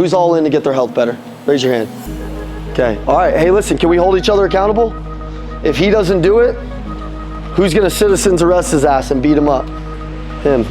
Who's all in to get their health better? Raise your hand. Okay, all right, hey listen, can we hold each other accountable? If he doesn't do it, who's gonna citizens arrest his ass and beat him up? Him.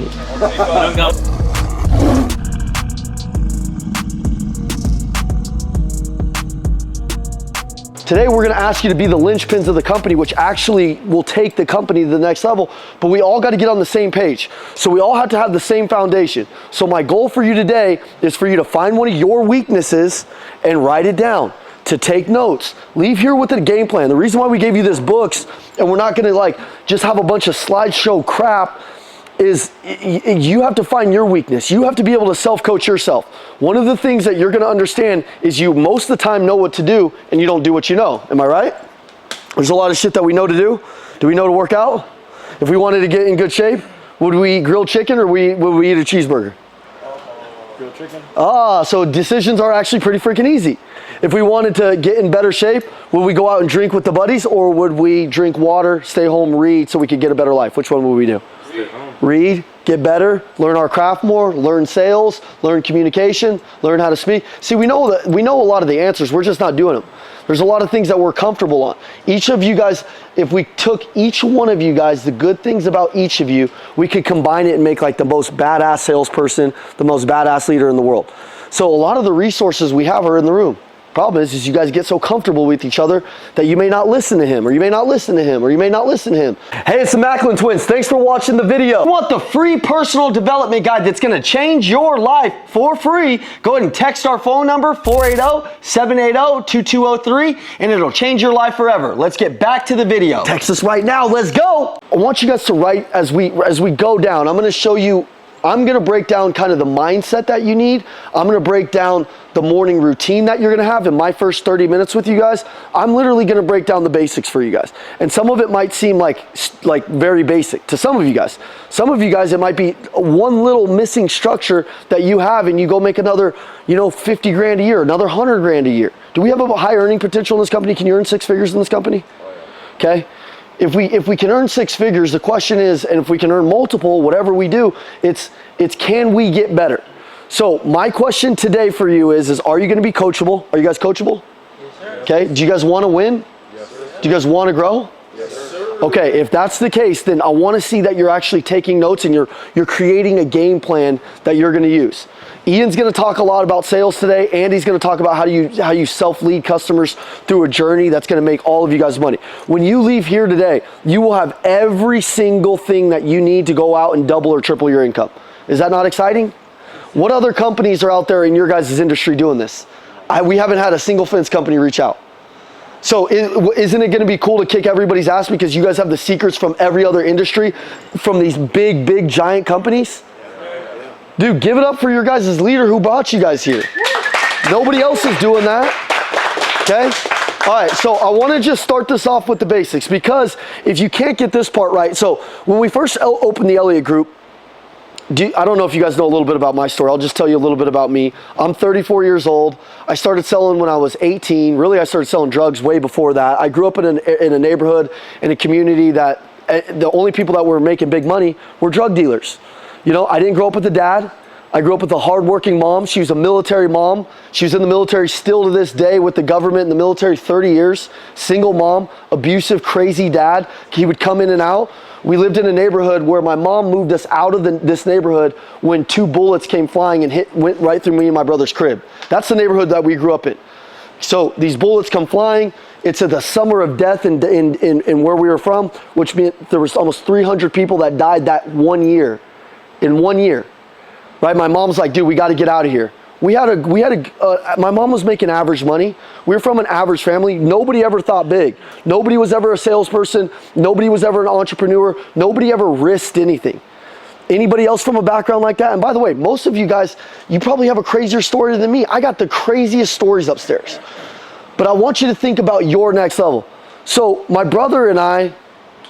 Today we're gonna ask you to be the linchpins of the company, which actually will take the company to the next level, but we all gotta get on the same page. So we all have to have the same foundation. So my goal for you today is for you to find one of your weaknesses and write it down, to take notes. Leave here with a game plan. The reason why we gave you this books and we're not gonna like just have a bunch of slideshow crap is you have to find your weakness. You have to be able to self-coach yourself. One of the things that you're gonna understand is you most of the time know what to do and you don't do what you know. Am I right? There's a lot of shit that we know to do. Do we know to work out? If we wanted to get in good shape, would we eat grilled chicken or would we eat a cheeseburger? Grilled chicken. So decisions are actually pretty freaking easy. If we wanted to get in better shape, would we go out and drink with the buddies or would we drink water, stay home, read so we could get a better life? Which one would we do? Read, get better, learn our craft more, learn sales, learn communication, learn how to speak. See, we know a lot of the answers, we're just not doing them. There's a lot of things that we're comfortable on. Each of you guys, if we took each one of you guys, the good things about each of you, we could combine it and make like the most badass salesperson, the most badass leader in the world. So a lot of the resources we have are in the room. Problem is you guys get so comfortable with each other that you may not listen to him, or you may not listen to him, or you may not listen to him. Hey, it's the Macklin twins. Thanks for watching the video. If you want the free personal development guide that's gonna change your life for free, go ahead and text our phone number, 480-780-2203, and it'll change your life forever. Let's get back to the video. Text us right now, let's go. I want you guys to write as we go down. I'm gonna break down kind of the mindset that you need. I'm gonna break down the morning routine that you're gonna have in my first 30 minutes with you guys. I'm literally gonna break down the basics for you guys. And some of it might seem like very basic to some of you guys. Some of you guys, it might be one little missing structure that you have and you go make another, 50 grand a year, another 100 grand a year. Do we have a high earning potential in this company? Can you earn 6 figures in this company? Okay. If we can earn 6 figures, the question is, and if we can earn multiple, whatever we do, it's can we get better? So my question today for you is are you going to be coachable? Are you guys coachable? Yes, sir. Okay. Do you guys want to win? Yes, sir. Do you guys want to grow? Yes, sir. Okay. If that's the case, then I want to see that you're actually taking notes and you're creating a game plan that you're going to use. Ian's going to talk a lot about sales today. Andy's going to talk about how you self-lead customers through a journey that's going to make all of you guys money. When you leave here today, you will have every single thing that you need to go out and double or triple your income. Is that not exciting? What other companies are out there in your guys' industry doing this? We haven't had a single fence company reach out. So isn't it going to be cool to kick everybody's ass because you guys have the secrets from every other industry, from these big giant companies? Dude, give it up for your guys' leader who brought you guys here. Nobody else is doing that, okay? All right, so I want to just start this off with the basics because if you can't get this part right, so when we first opened the Elliott Group, I don't know if you guys know a little bit about my story. I'll just tell you a little bit about me. I'm 34 years old. I started selling when I was 18. Really, I started selling drugs way before that. I grew up in a neighborhood, in a community that the only people that were making big money were drug dealers. I didn't grow up with a dad. I grew up with a hardworking mom. She was a military mom. She was in the military still to this day with the government in the military 30 years. Single mom, abusive, crazy dad. He would come in and out. We lived in a neighborhood where my mom moved us out of this neighborhood when 2 bullets came flying and went right through me and my brother's crib. That's the neighborhood that we grew up in. So these bullets come flying. It's the summer of death in where we were from, which meant there was almost 300 people that died that 1 year. In 1 year, right? My mom's like, dude, we got to get out of here. My mom was making average money. We were from an average family. Nobody ever thought big. Nobody was ever a salesperson. Nobody was ever an entrepreneur. Nobody ever risked anything. Anybody else from a background like that? And by the way, most of you guys, you probably have a crazier story than me. I got the craziest stories upstairs. But I want you to think about your next level. So my brother and I,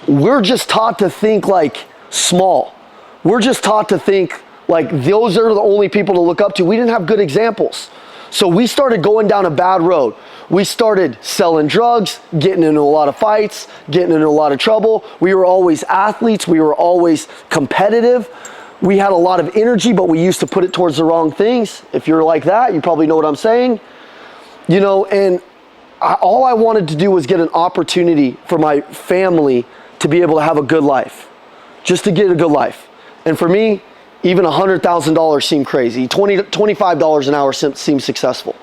we're just taught to think like small. We're just taught to think like those are the only people to look up to. We didn't have good examples. So we started going down a bad road. We started selling drugs, getting into a lot of fights, getting into a lot of trouble. We were always athletes. We were always competitive. We had a lot of energy, but we used to put it towards the wrong things. If you're like that, you probably know what I'm saying. You know, and all I wanted to do was get an opportunity for my family to be able to have a good life, just to get a good life. And for me, even $100,000 seemed crazy. $25 an hour seemed successful.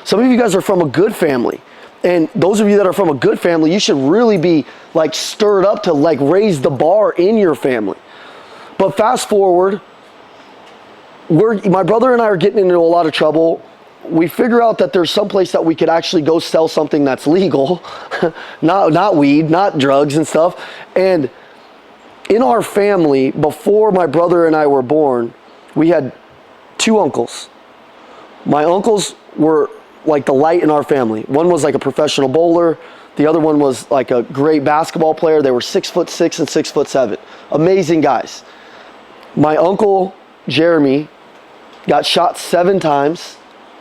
Some of you guys are from a good family. And those of you that are from a good family, you should really be like stirred up to like raise the bar in your family. But fast forward, my brother and I are getting into a lot of trouble. We figure out that there's some place that we could actually go sell something that's legal, not weed, not drugs and stuff. And in our family, before my brother and I were born, we had 2 uncles. My uncles were like the light in our family. One was like a professional bowler. The other one was like a great basketball player. They were 6'6" and 6'7". Amazing guys. My uncle Jeremy got shot 7 times.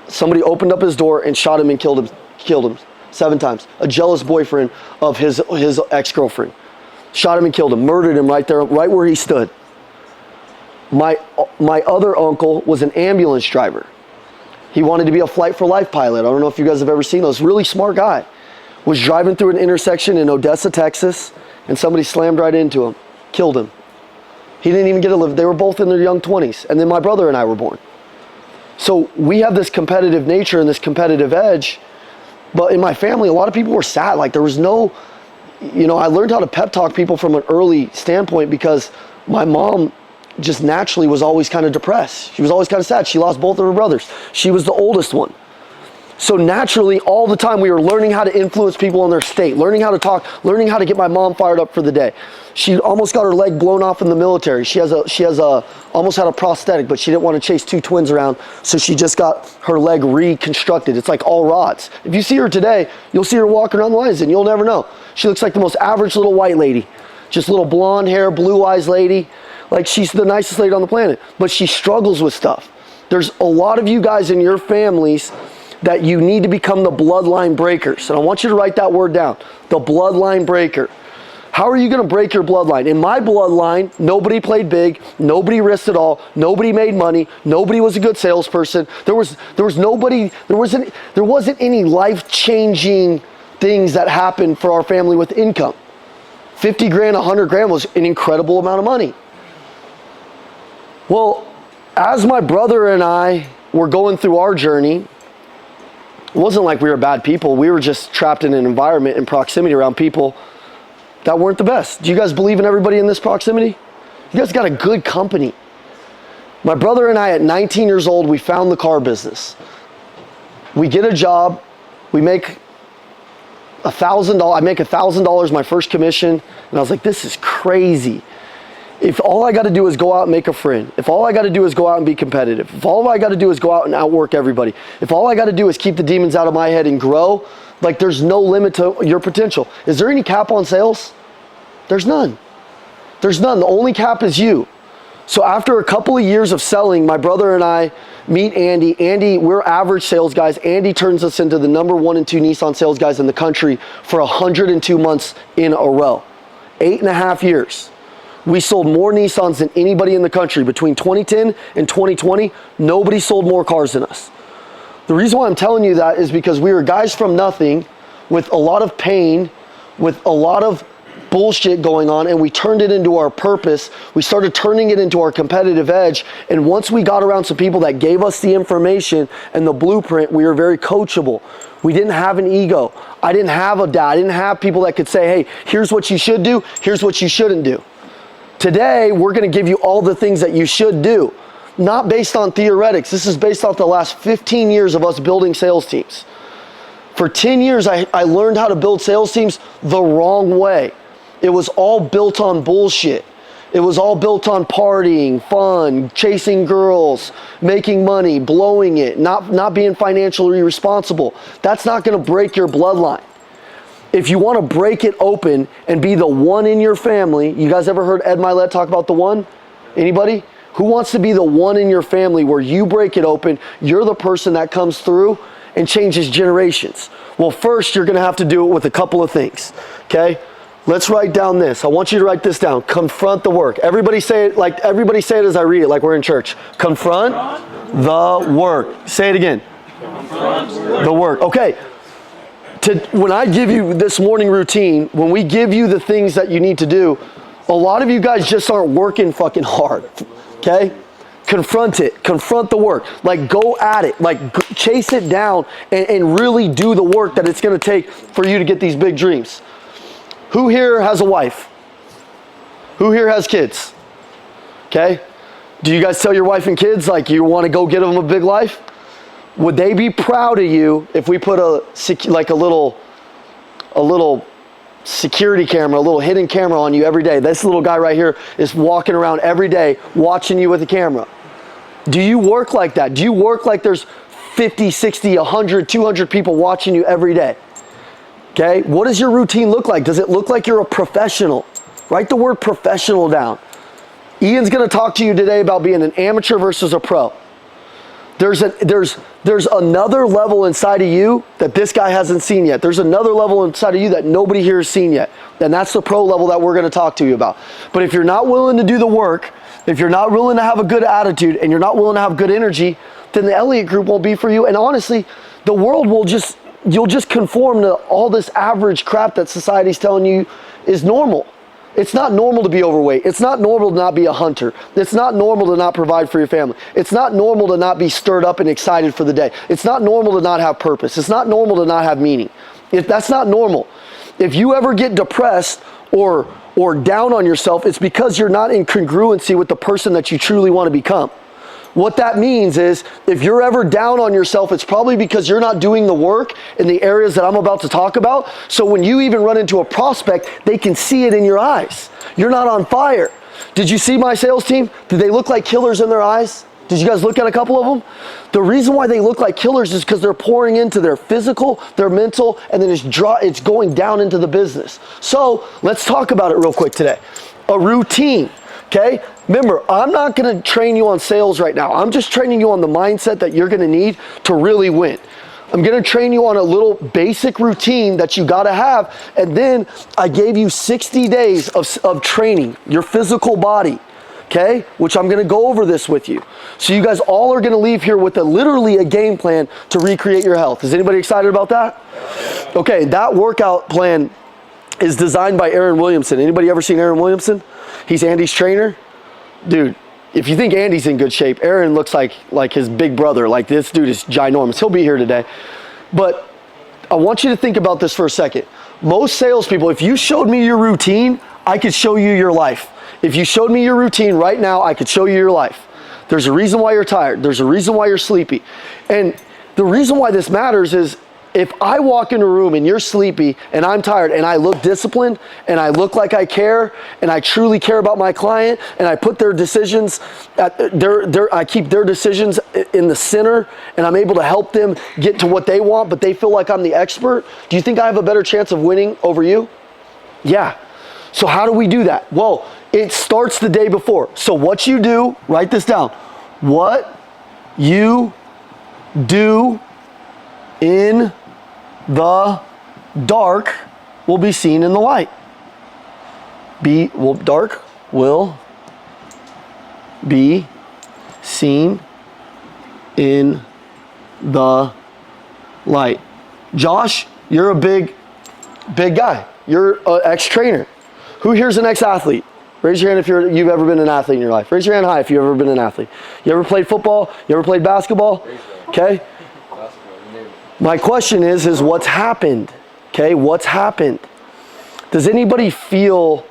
Somebody opened up his door and shot him and killed him 7 times. A jealous boyfriend of his ex-girlfriend. Shot him and killed him, murdered him right there, right where he stood. My other uncle was an ambulance driver. He wanted to be a Flight for Life pilot. I don't know if you guys have ever seen those. Really smart guy. Was driving through an intersection in Odessa, Texas, and somebody slammed right into him, killed him. He didn't even get to live. They were both in their young 20s. And then my brother and I were born. So we have this competitive nature and this competitive edge. But in my family, a lot of people were sad. Like there was no, you know, I learned how to pep talk people from an early standpoint because my mom just naturally was always kind of depressed. She was always kind of sad. She lost both of her brothers. She was the oldest one. So naturally, all the time we were learning how to influence people in their state, learning how to talk, learning how to get my mom fired up for the day. She almost got her leg blown off in the military. She almost had a prosthetic, but she didn't want to chase 2 twins around, so she just got her leg reconstructed. It's like all rods. If you see her today, you'll see her walking around the lines and you'll never know. She looks like the most average little white lady. Just little blonde hair, blue eyes lady. Like she's the nicest lady on the planet, but she struggles with stuff. There's a lot of you guys in your families that you need to become the bloodline breakers. And I want you to write that word down, the bloodline breaker. How are you gonna break your bloodline? In my bloodline, nobody played big, nobody risked it all, nobody made money, nobody was a good salesperson. There wasn't any life-changing things that happened for our family with income. 50 grand, 100 grand was an incredible amount of money. Well, as my brother and I were going through our journey, it wasn't like we were bad people. We were just trapped in an environment and proximity around people that weren't the best. Do you guys believe in everybody in this proximity? You guys got a good company. My brother and I, at 19 years old, we found the car business. We get a job. We make $1,000. I make $1,000 my first commission. And I was like, this is crazy. If all I got to do is go out and make a friend, if all I got to do is go out and be competitive, if all I got to do is go out and outwork everybody, if all I got to do is keep the demons out of my head and grow, like there's no limit to your potential. Is there any cap on sales? There's none. There's none. The only cap is you. So after a couple of years of selling, my brother and I meet Andy. Andy, we're average sales guys. Andy turns us into the number 1 and 2 Nissan sales guys in the country for 102 months in a row. 8.5 years. We sold more Nissans than anybody in the country. Between 2010 and 2020, nobody sold more cars than us. The reason why I'm telling you that is because we were guys from nothing with a lot of pain, with a lot of bullshit going on, and we turned it into our purpose. We started turning it into our competitive edge. And once we got around some people that gave us the information and the blueprint, we were very coachable. We didn't have an ego. I didn't have a dad. I didn't have people that could say, hey, here's what you should do. Here's what you shouldn't do. Today, we're going to give you all the things that you should do, not based on theoretics. This is based off the last 15 years of us building sales teams. For 10 years, I learned how to build sales teams the wrong way. It was all built on bullshit. It was all built on partying, fun, chasing girls, making money, blowing it, not being financially responsible. That's not going to break your bloodline. If you want to break it open and be the one in your family, you guys ever heard Ed Milet talk about the one? Anybody? Who wants to be the one in your family where you break it open, you're the person that comes through and changes generations? Well, first you're going to have to do it with a couple of things, okay? Let's write down this. I want you to write this down. Confront the work. Everybody say it as I read it, like we're in church. Confront the work. Say it again. Confront the work. Okay. When I give you this morning routine, when we give you the things that you need to do, a lot of you guys just aren't working fucking hard. Okay? Confront it. Confront the work. Like, go at it. Like, chase it down and really do the work that it's going to take for you to get these big dreams. Who here has a wife? Who here has kids? Okay? Do you guys tell your wife and kids, like, you want to go get them a big life? Would they be proud of you if we put a little security camera, a little hidden camera on you every day? This little guy right here is walking around every day watching you with a camera. Do you work like that? Do you work like there's 50, 60, 100, 200 people watching you every day? Okay, what does your routine look like? Does it look like you're a professional? Write the word professional down. Ian's gonna talk to you today about being an amateur versus a pro. There's another level inside of you that this guy hasn't seen yet. There's another level inside of you that nobody here has seen yet. And that's the pro level that we're gonna talk to you about. But if you're not willing to do the work, if you're not willing to have a good attitude, and you're not willing to have good energy, then the Elliott Group won't be for you. And honestly, the world will you'll just conform to all this average crap that society's telling you is normal. It's not normal to be overweight. It's not normal to not be a hunter. It's not normal to not provide for your family. It's not normal to not be stirred up and excited for the day. It's not normal to not have purpose. It's not normal to not have meaning. That's not normal. If you ever get depressed or down on yourself, it's because you're not in congruency with the person that you truly want to become. What that means is, if you're ever down on yourself, it's probably because you're not doing the work in the areas that I'm about to talk about. So when you even run into a prospect, they can see it in your eyes. You're not on fire. Did you see my sales team? Did they look like killers in their eyes? Did you guys look at a couple of them? The reason why they look like killers is because they're pouring into their physical, their mental, and then it's going down into the business. So let's talk about it real quick today. A routine. Okay? Remember, I'm not going to train you on sales right now. I'm just training you on the mindset that you're going to need to really win. I'm going to train you on a little basic routine that you got to have. And then I gave you 60 days of training your physical body. Okay? Which I'm going to go over this with you. So you guys all are going to leave here with literally a game plan to recreate your health. Is anybody excited about that? Okay, that workout plan is designed by Aaron Williamson. Anybody ever seen Aaron Williamson? He's Andy's trainer. Dude, if you think Andy's in good shape, Aaron looks like his big brother. Like, this dude is ginormous. He'll be here today. But I want you to think about this for a second. Most salespeople, if you showed me your routine, I could show you your life. If you showed me your routine right now, I could show you your life. There's a reason why you're tired. There's a reason why you're sleepy. And the reason why this matters is, if I walk in a room and you're sleepy and I'm tired and I look disciplined and I look like I care and I truly care about my client and I put their decisions I keep their decisions in the center and I'm able to help them get to what they want, but they feel like I'm the expert, do you think I have a better chance of winning over you? Yeah. So how do we do that? Well, it starts the day before. So what you do, write this down. What you do in the dark will be seen in the light. Dark will be seen in the light. Josh, you're a big guy. You're an ex-trainer. Who here's an ex-athlete? Raise your hand if you've ever been an athlete in your life. Raise your hand high if you've ever been an athlete. You ever played football? You ever played basketball? Okay. My question is what's happened? Okay, what's happened? Does anybody feel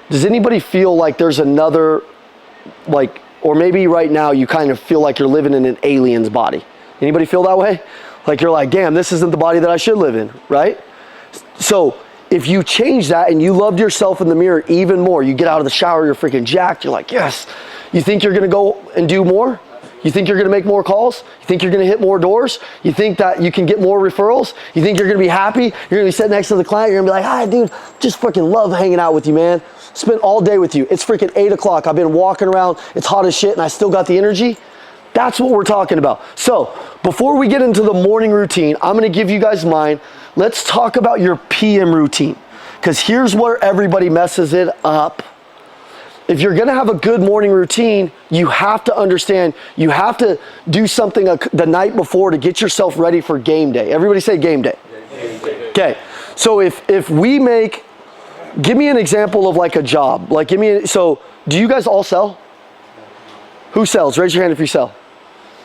like there's another, like, or maybe right now you kind of feel like you're living in an alien's body? Anybody feel that way? Like, you're like, damn, this isn't the body that I should live in, right? So if you change that and you loved yourself in the mirror even more, you get out of the shower, you're freaking jacked, you're like, yes. You think you're gonna go and do more? You think you're gonna make more calls? You think you're gonna hit more doors? You think that you can get more referrals? You think you're gonna be happy? You're gonna be sitting next to the client, you're gonna be like, hi dude, just freaking love hanging out with you, man. Spent all day with you. It's freaking 8 o'clock. I've been walking around, it's hot as shit and I still got the energy. That's what we're talking about. So before we get into the morning routine, I'm gonna give you guys mine. Let's talk about your PM routine. Because here's where everybody messes it up. If you're gonna have a good morning routine, you have to understand, you have to do something the night before to get yourself ready for game day. Everybody say game day. Okay, so if we make, give me an example of like a job. Like so do you guys all sell? Who sells? Raise your hand if you sell.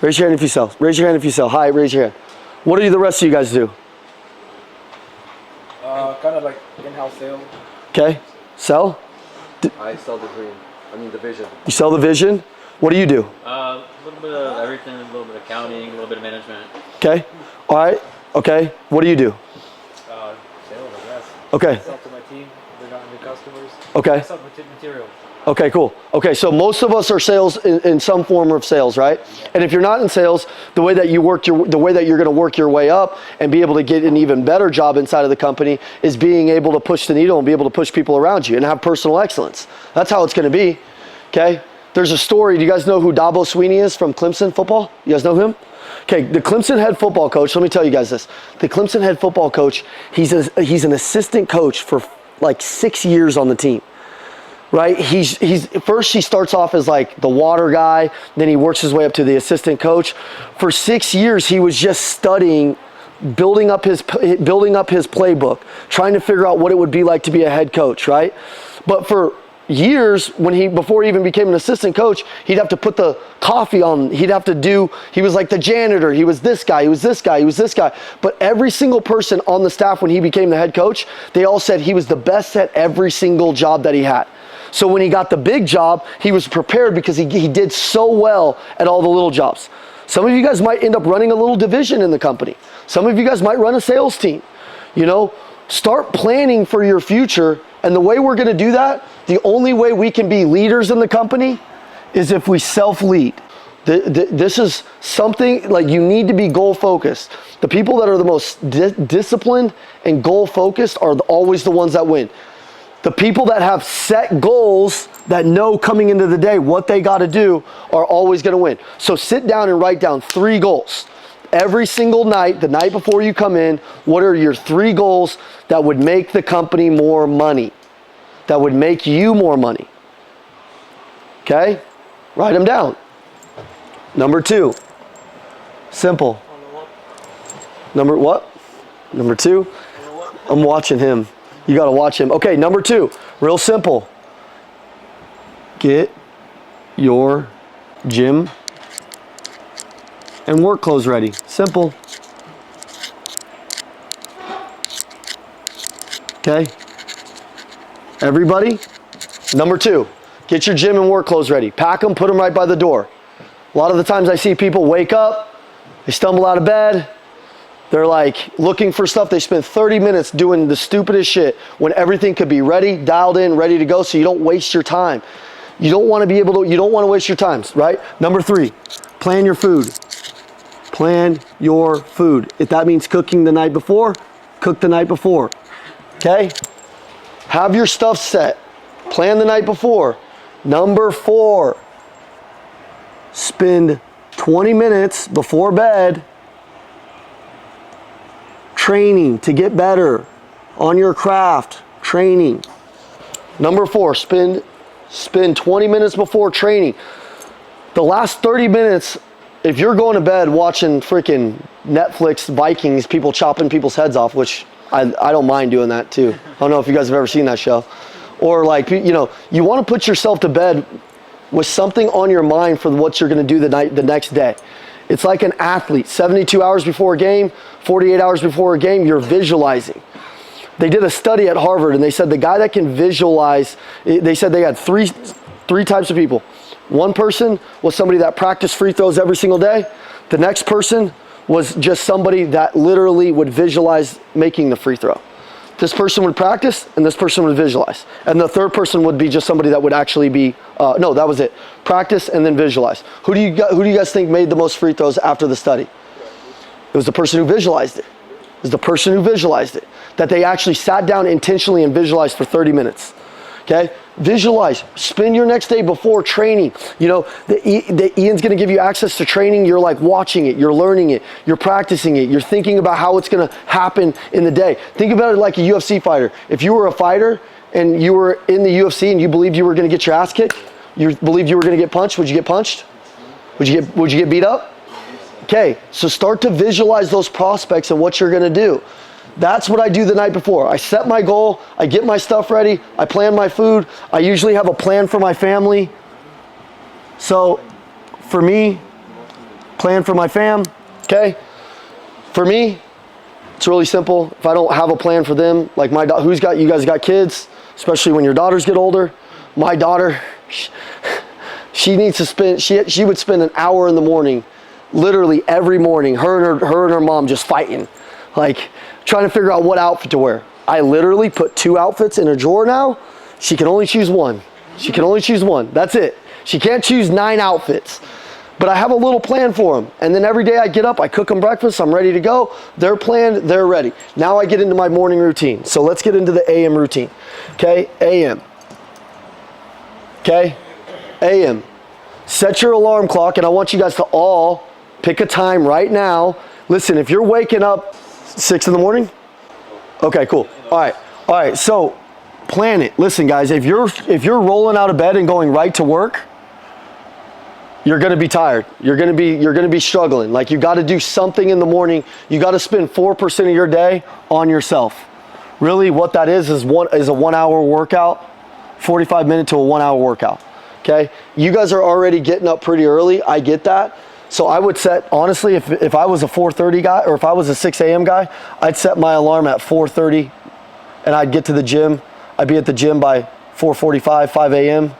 Raise your hand if you sell. Raise your hand if you sell. Hi, raise your hand. What do the rest of you guys do? Kind of like in-house sales. Okay, sell? I sell the vision. You sell the vision? What do you do? A little bit of everything, a little bit of accounting, a little bit of management. Okay, all right, okay. What do you do? Sales, I guess. Okay. I sell to my team. They're not new customers. Okay. I sell materials. Okay, cool. Okay, so most of us are sales in some form of sales, right? And if you're not in sales, the way that you're going to work your way up and be able to get an even better job inside of the company is being able to push the needle and be able to push people around you and have personal excellence. That's how it's going to be. Okay? There's a story. Do you guys know who Dabo Sweeney is from Clemson football? You guys know him? Okay, the Clemson head football coach, let me tell you guys this. The Clemson head football coach, he's an assistant coach for like 6 years on the team. Right? First he starts off as like the water guy, then he works his way up to the assistant coach. For 6 years he was just studying, building up his playbook, trying to figure out what it would be like to be a head coach, right? But for years, before he even became an assistant coach, he'd have to put the coffee on, he was like the janitor, he was this guy, he was this guy, he was this guy. But every single person on the staff when he became the head coach, they all said he was the best at every single job that he had. So when he got the big job, he was prepared because he did so well at all the little jobs. Some of you guys might end up running a little division in the company. Some of you guys might run a sales team. You know, start planning for your future. And the way we're going to do that, the only way we can be leaders in the company is if we self-lead. This is something like you need to be goal focused. The people that are the most disciplined and goal focused are always the ones that win. The people that have set goals that know coming into the day what they got to do are always going to win. So sit down and write down 3 goals. Every single night, the night before you come in, what are your 3 goals that would make the company more money? That would make you more money. Okay? Write them down. Number 2. Simple. Number what? Number 2? I'm watching him. You got to watch him. Okay, number 2, real simple. Get your gym and work clothes ready. Simple. Okay? Everybody? Number 2, get your gym and work clothes ready. Pack them, put them right by the door. A lot of the times I see people wake up, they stumble out of bed, they're like looking for stuff. They spend 30 minutes doing the stupidest shit when everything could be ready, dialed in, ready to go so you don't waste your time. You don't want to waste your time, right? Number 3, plan your food. Plan your food. If that means cooking the night before, cook the night before. Okay? Have your stuff set. Plan the night before. Number 4, spend 20 minutes before bed training to get better on your craft. Training. Number 4, spend 20 minutes before training. The last 30 minutes, if you're going to bed watching freaking Netflix Vikings, people chopping people's heads off, which I don't mind doing that too. I don't know if you guys have ever seen that show. Or like, you know, you want to put yourself to bed with something on your mind for what you're going to do the next day. It's like an athlete, 72 hours before a game, 48 hours before a game, you're visualizing. They did a study at Harvard and they said the guy that can visualize, they said they had three types of people. One person was somebody that practiced free throws every single day. The next person was just somebody that literally would visualize making the free throw. This person would practice and this person would visualize. And the third person would be just somebody that would actually be, no, that was it. Practice and then visualize. Who do you guys think made the most free throws after the study? It was the person who visualized it. It was the person who visualized it. That they actually sat down intentionally and visualized for 30 minutes. Okay? Visualize. Spend your next day before training. You know, Ian's going to give you access to training. You're like watching it. You're learning it. You're practicing it. You're thinking about how it's going to happen in the day. Think about it like a UFC fighter. If you were a fighter and you were in the UFC and you believed you were going to get your ass kicked, you believed you were going to get punched, would you get punched? Would you get beat up? Okay, so start to visualize those prospects and what you're going to do. That's what I do the night before. I set my goal, I get my stuff ready, I plan my food. I usually have a plan for my family. So for me, plan for my fam, okay? For me, it's really simple. If I don't have a plan for them, like my daughter, you guys got kids, especially when your daughters get older. My daughter, she needs to spend, she would spend an hour in the morning, literally every morning, her and her mom just fighting, like trying to figure out what outfit to wear. I literally put 2 outfits in a drawer now. She can only choose one. She can only choose one. That's it. She can't choose 9 outfits. But I have a little plan for them. And then every day I get up, I cook them breakfast, I'm ready to go. They're planned, they're ready. Now I get into my morning routine. So let's get into the AM routine. Okay, AM. Okay, AM. Set your alarm clock, and I want you guys to all pick a time right now. Listen, if you're waking up 6 in the morning, okay, cool. All right, so plan it. Listen, guys, if you're rolling out of bed and going right to work, you're going to be tired. You're going to be struggling. Like, you got to do something in the morning. You got to spend 4% of your day on yourself. Really, what that is a 1 hour workout, 45 minute to a 1 hour workout. Okay, you guys are already getting up pretty early. I get that. So I would set, honestly, if I was a 4:30 guy or if I was a 6 a.m. guy, I'd set my alarm at 4:30 and I'd get to the gym. I'd be at the gym by 4:45, 5 a.m.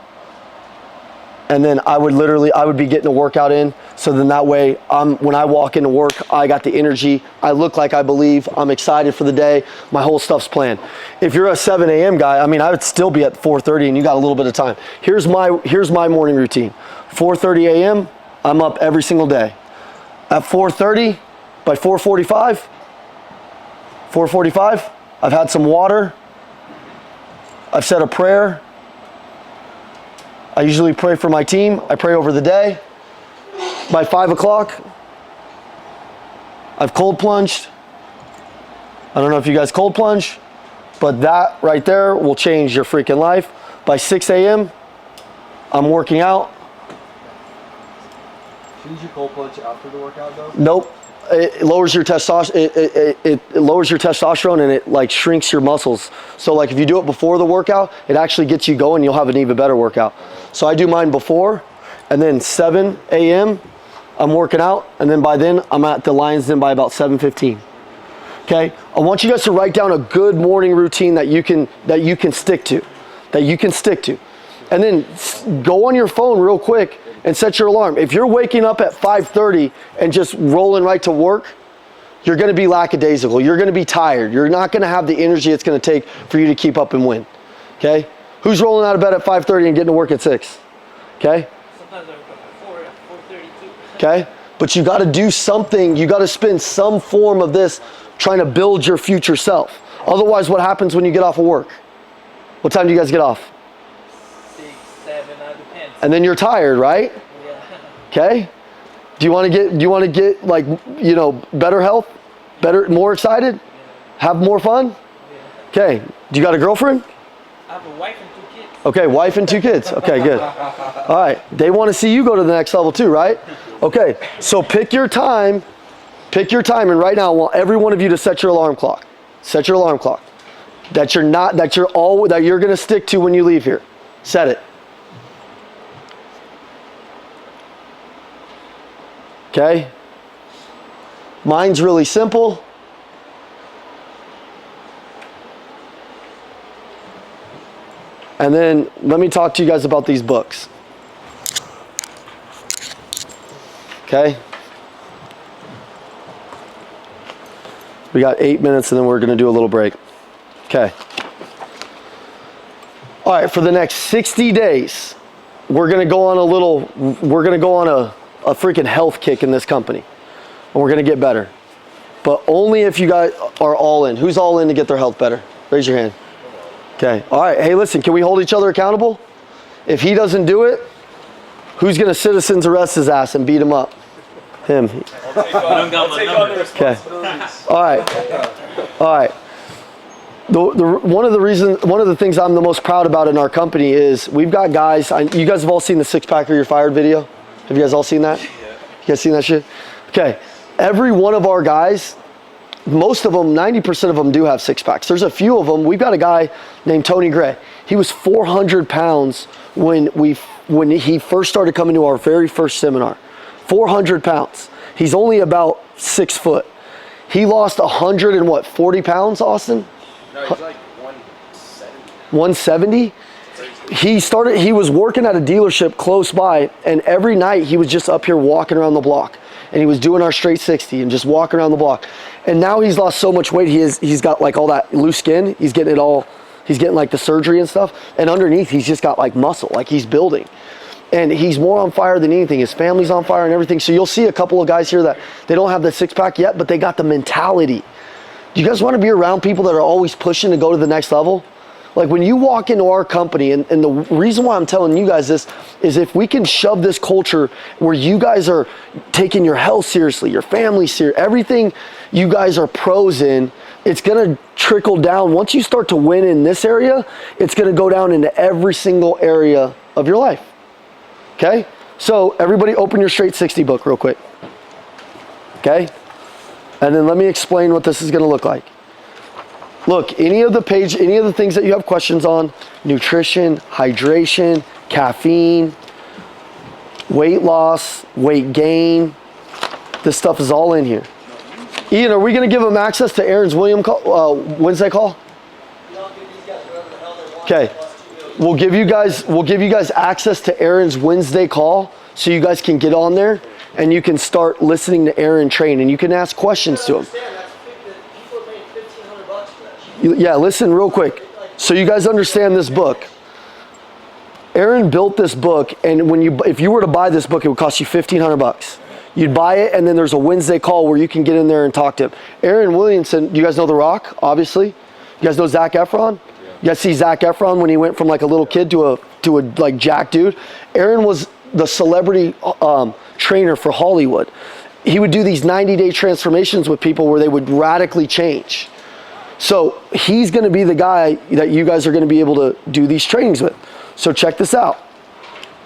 And then I would be getting a workout in. So then that way, when I walk into work, I got the energy. I look like I believe. I'm excited for the day. My whole stuff's planned. If you're a 7 a.m. guy, I mean, I would still be at 4:30 and you got a little bit of time. Here's my morning routine. 4:30 a.m., I'm up every single day. At 4:30, by 4:45, I've had some water. I've said a prayer. I usually pray for my team. I pray over the day. By 5 o'clock, I've cold plunged. I don't know if you guys cold plunge, but that right there will change your freaking life. By 6 a.m., I'm working out. Shouldn't you cold plunge after the workout though? Nope. It lowers your testosterone. It lowers your testosterone and it like shrinks your muscles. So like if you do it before the workout, it actually gets you going. You'll have an even better workout. So I do mine before, and then 7 a.m. I'm working out, and then by then I'm at the Lions Den by about 7:15. Okay. I want you guys to write down a good morning routine that you can stick to, and then go on your phone real quick and set your alarm. If you're waking up at 5:30 and just rolling right to work, you're going to be lackadaisical. You're going to be tired. You're not going to have the energy it's going to take for you to keep up and win. Okay? Who's rolling out of bed at 5:30 and getting to work at 6? Okay? Sometimes I wake up at 4:32. Okay? But you got to do something. You got to spend some form of this trying to build your future self. Otherwise, what happens when you get off of work? What time do you guys get off? 6, 7, depends. And then you're tired, right? Yeah. Okay? Do you want to get like, you know, better health? More excited? Have more fun? Okay. Do you got a girlfriend? I have a wife and 2 kids. Okay, wife and 2 kids. Okay, good. All right. They want to see you go to the next level too, right? Okay. So pick your time. And right now I want every one of you to set your alarm clock. Set your alarm clock. That you're going to stick to when you leave here. Set it. Okay? Mine's really simple. And then let me talk to you guys about these books. Okay? We got 8 minutes and then we're going to do a little break. Okay. All right, for the next 60 days, we're going to go on a freaking health kick in this company. And we're going to get better. But only if you guys are all in. Who's all in to get their health better? Raise your hand. Okay. All right. Hey, listen, can we hold each other accountable? If he doesn't do it, who's going to citizens arrest his ass and beat him up? Him. I'll take on the responsibilities. All right. All right. One of the things I'm the most proud about in our company is we've got guys. You guys have all seen the 6-pack or you're fired video. Have you guys all seen that? Yeah. You guys seen that shit? Okay. Every one of our guys, most of them, 90% of them do have 6-packs. There's a few of them. We've got a guy named Tony Gray. He was 400 pounds when he first started coming to our very first seminar. 400 pounds. He's only about 6 foot. He lost 140 pounds, Austin? No, he's like 170. 170? He was working at a dealership close by, and every night he was just up here walking around the block. And he was doing our straight 60 and just walking around the block. And now he's lost so much weight, he's got like all that loose skin. He's getting like the surgery and stuff. And underneath, he's just got like muscle, like he's building. And he's more on fire than anything. His family's on fire and everything. So you'll see a couple of guys here that they don't have the 6-pack yet, but they got the mentality. Do you guys want to be around people that are always pushing to go to the next level? Like when you walk into our company, and the reason why I'm telling you guys this is if we can shove this culture where you guys are taking your health seriously, your family serious, everything you guys are pros in, it's going to trickle down. Once you start to win in this area, it's going to go down into every single area of your life. Okay? So everybody open your straight 60 book real quick. Okay? And then let me explain what this is going to look like. Look, any of the things that you have questions on, nutrition, hydration, caffeine, weight loss, weight gain, this stuff is all in here. Ian, are we going to give them access to Aaron's Wednesday call? Okay. We'll give you guys access to Aaron's Wednesday call so you guys can get on there and you can start listening to Aaron train and you can ask questions to him. Yeah, listen real quick. So you guys understand this book. Aaron built this book, and if you were to buy this book, it would cost you $1,500. You'd buy it, and then there's a Wednesday call where you can get in there and talk to him. Aaron Williamson, you guys know The Rock, obviously. You guys know Zac Efron? Yeah. You guys see Zac Efron when he went from like a little kid to a like jack dude? Aaron was the celebrity trainer for Hollywood. He would do these 90-day transformations with people where they would radically change. So he's going to be the guy that you guys are going to be able to do these trainings with. So check this out.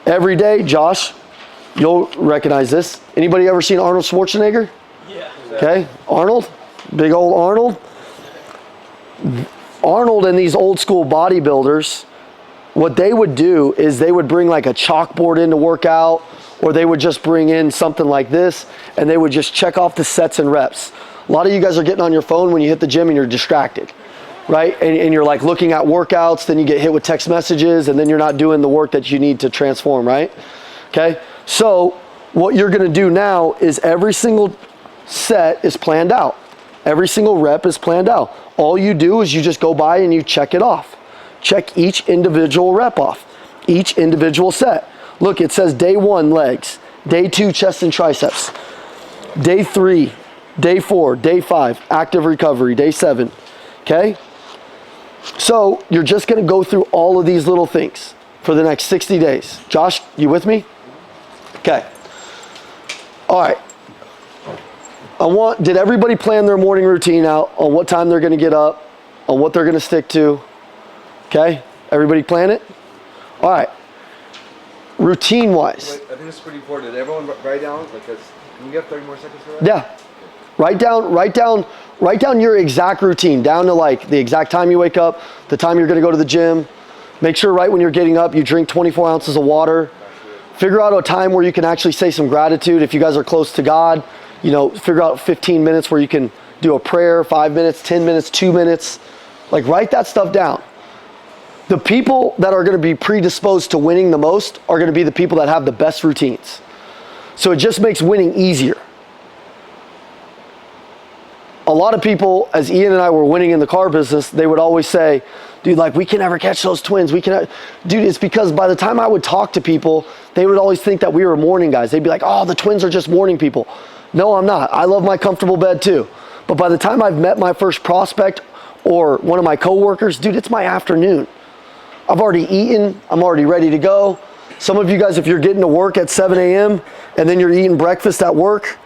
Every day, Josh, you'll recognize this. Anybody ever seen Arnold Schwarzenegger? Yeah. Okay, Arnold, big old Arnold. Arnold and these old school bodybuilders, what they would do is they would bring like a chalkboard in to work out, or they would just bring in something like this, and they would just check off the sets and reps. A lot of you guys are getting on your phone when you hit the gym and you're distracted, right? And you're like looking at workouts, then you get hit with text messages, and then you're not doing the work that you need to transform, right? Okay, so what you're gonna do now is every single set is planned out. Every single rep is planned out. All you do is you just go by and you check it off. Check each individual rep off, each individual set. Look, it says day 1, legs. Day 2, chest and triceps. Day 3, day 4, day 5, active recovery, day 7, okay? So you're just gonna go through all of these little things for the next 60 days. Josh, you with me? Okay. All right. Did everybody plan their morning routine out on what time they're gonna get up, on what they're gonna stick to? Okay, everybody plan it? All right. Routine-wise. Wait, I think it's pretty important. Did everyone write down? Because can we get 30 more seconds for that? Yeah. Write down your exact routine, down to like the exact time you wake up, the time you're gonna go to the gym. Make sure right when you're getting up, you drink 24 ounces of water. Figure out a time where you can actually say some gratitude. If you guys are close to God, you know, figure out 15 minutes where you can do a prayer, 5 minutes, 10 minutes, 2 minutes. Like write that stuff down. The people that are gonna be predisposed to winning the most are gonna be the people that have the best routines. So it just makes winning easier. A lot of people, as Ian and I were winning in the car business, they would always say, dude, like we can never catch those twins. Dude, it's because by the time I would talk to people, they would always think that we were morning guys. They'd be like, oh, the twins are just morning people. No, I'm not. I love my comfortable bed too. But by the time I've met my first prospect Or one of my coworkers, dude, it's my afternoon. I've already eaten, I'm already ready to go. Some of you guys, if you're getting to work at 7 a.m. and then you're eating breakfast at work,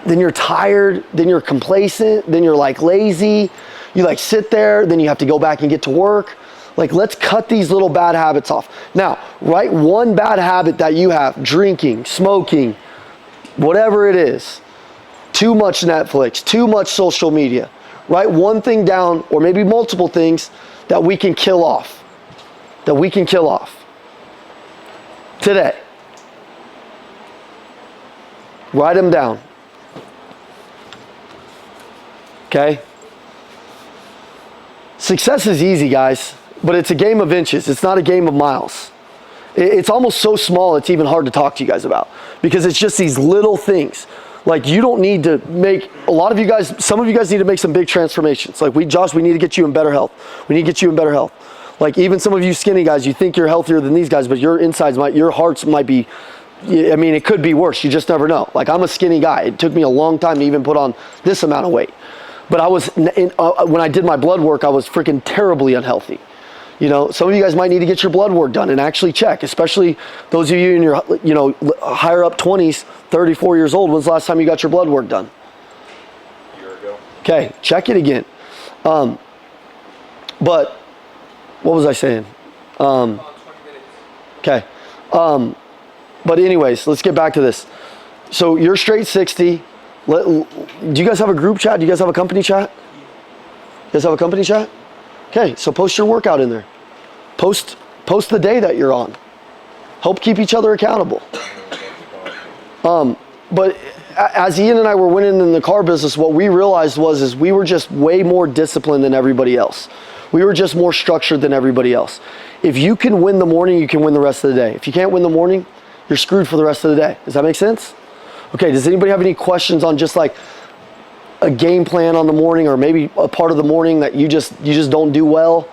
then you're tired, then you're complacent, then you're like lazy. You like sit there, then you have to go back and get to work. Like, let's cut these little bad habits off. Now, write one bad habit that you have: drinking, smoking, whatever it is. Too much Netflix, too much social media. Write one thing down, or maybe multiple things that we can kill off. That we can kill off today. Write them down. Okay? Success is easy, guys, but it's a game of inches. It's not a game of miles. It's almost so small it's even hard to talk to you guys about, because it's just these little things. Like, you don't need to make, a lot of you guys, some of you guys need to make some big transformations. Like, Josh, we need to get you in better health. We need to get you in better health. Like, even some of you skinny guys, you think you're healthier than these guys, but your insides your hearts might be, I mean, it could be worse. You just never know. Like, I'm a skinny guy. It took me a long time to even put on this amount of weight. But I was, when I did my blood work, I was freaking terribly unhealthy. You know, some of you guys might need to get your blood work done and actually check, especially those of you in your, you know, higher up 20s, 34 years old. When's the last time you got your blood work done? A year ago. Okay, check it again. But what was I saying? Okay. But anyways, let's get back to this. So you're straight 60. Do you guys have a group chat? Do you guys have a company chat? You guys have a company chat? Okay, so post your workout in there. Post the day that you're on. Help keep each other accountable. But as Ian and I were winning in the car business, what we realized is we were just way more disciplined than everybody else. We were just more structured than everybody else. If you can win the morning, you can win the rest of the day. If you can't win the morning, you're screwed for the rest of the day. Does that make sense? Okay, does anybody have any questions on just like a game plan on the morning, or maybe a part of the morning that you just don't do well,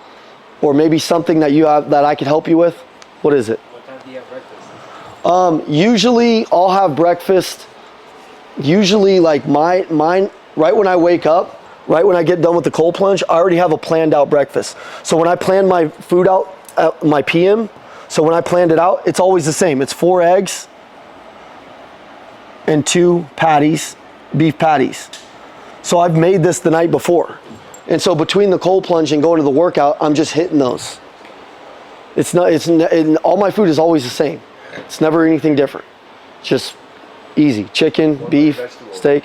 or maybe something that you have that I could help you with? What is it? What time do you have breakfast? Usually I'll have breakfast. Usually, like mine right when I wake up, right when I get done with the cold plunge, I already have a planned out breakfast. So when I plan my food out at my PM, so when I planned it out, it's always the same. It's 4 eggs and 2 patties, beef patties. So I've made this the night before. And so between the cold plunge and going to the workout, I'm just hitting those. All my food is always the same. It's never anything different. It's just easy. Chicken, beef, steak.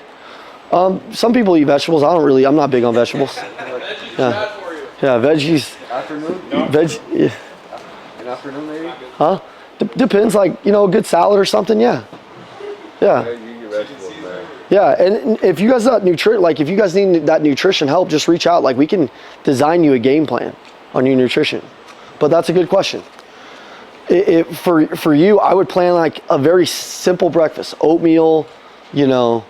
Some people eat vegetables. I'm not big on vegetables. Yeah, veggies. Afternoon? Yeah. An afternoon maybe? Huh? Depends, like, you know, a good salad or something, yeah. Yeah. Yeah, you eat your vegetables, man. Yeah, and if you guys if you guys need that nutrition help, just reach out. Like, we can design you a game plan on your nutrition. But that's a good question. For you, I would plan like a very simple breakfast: oatmeal, you know,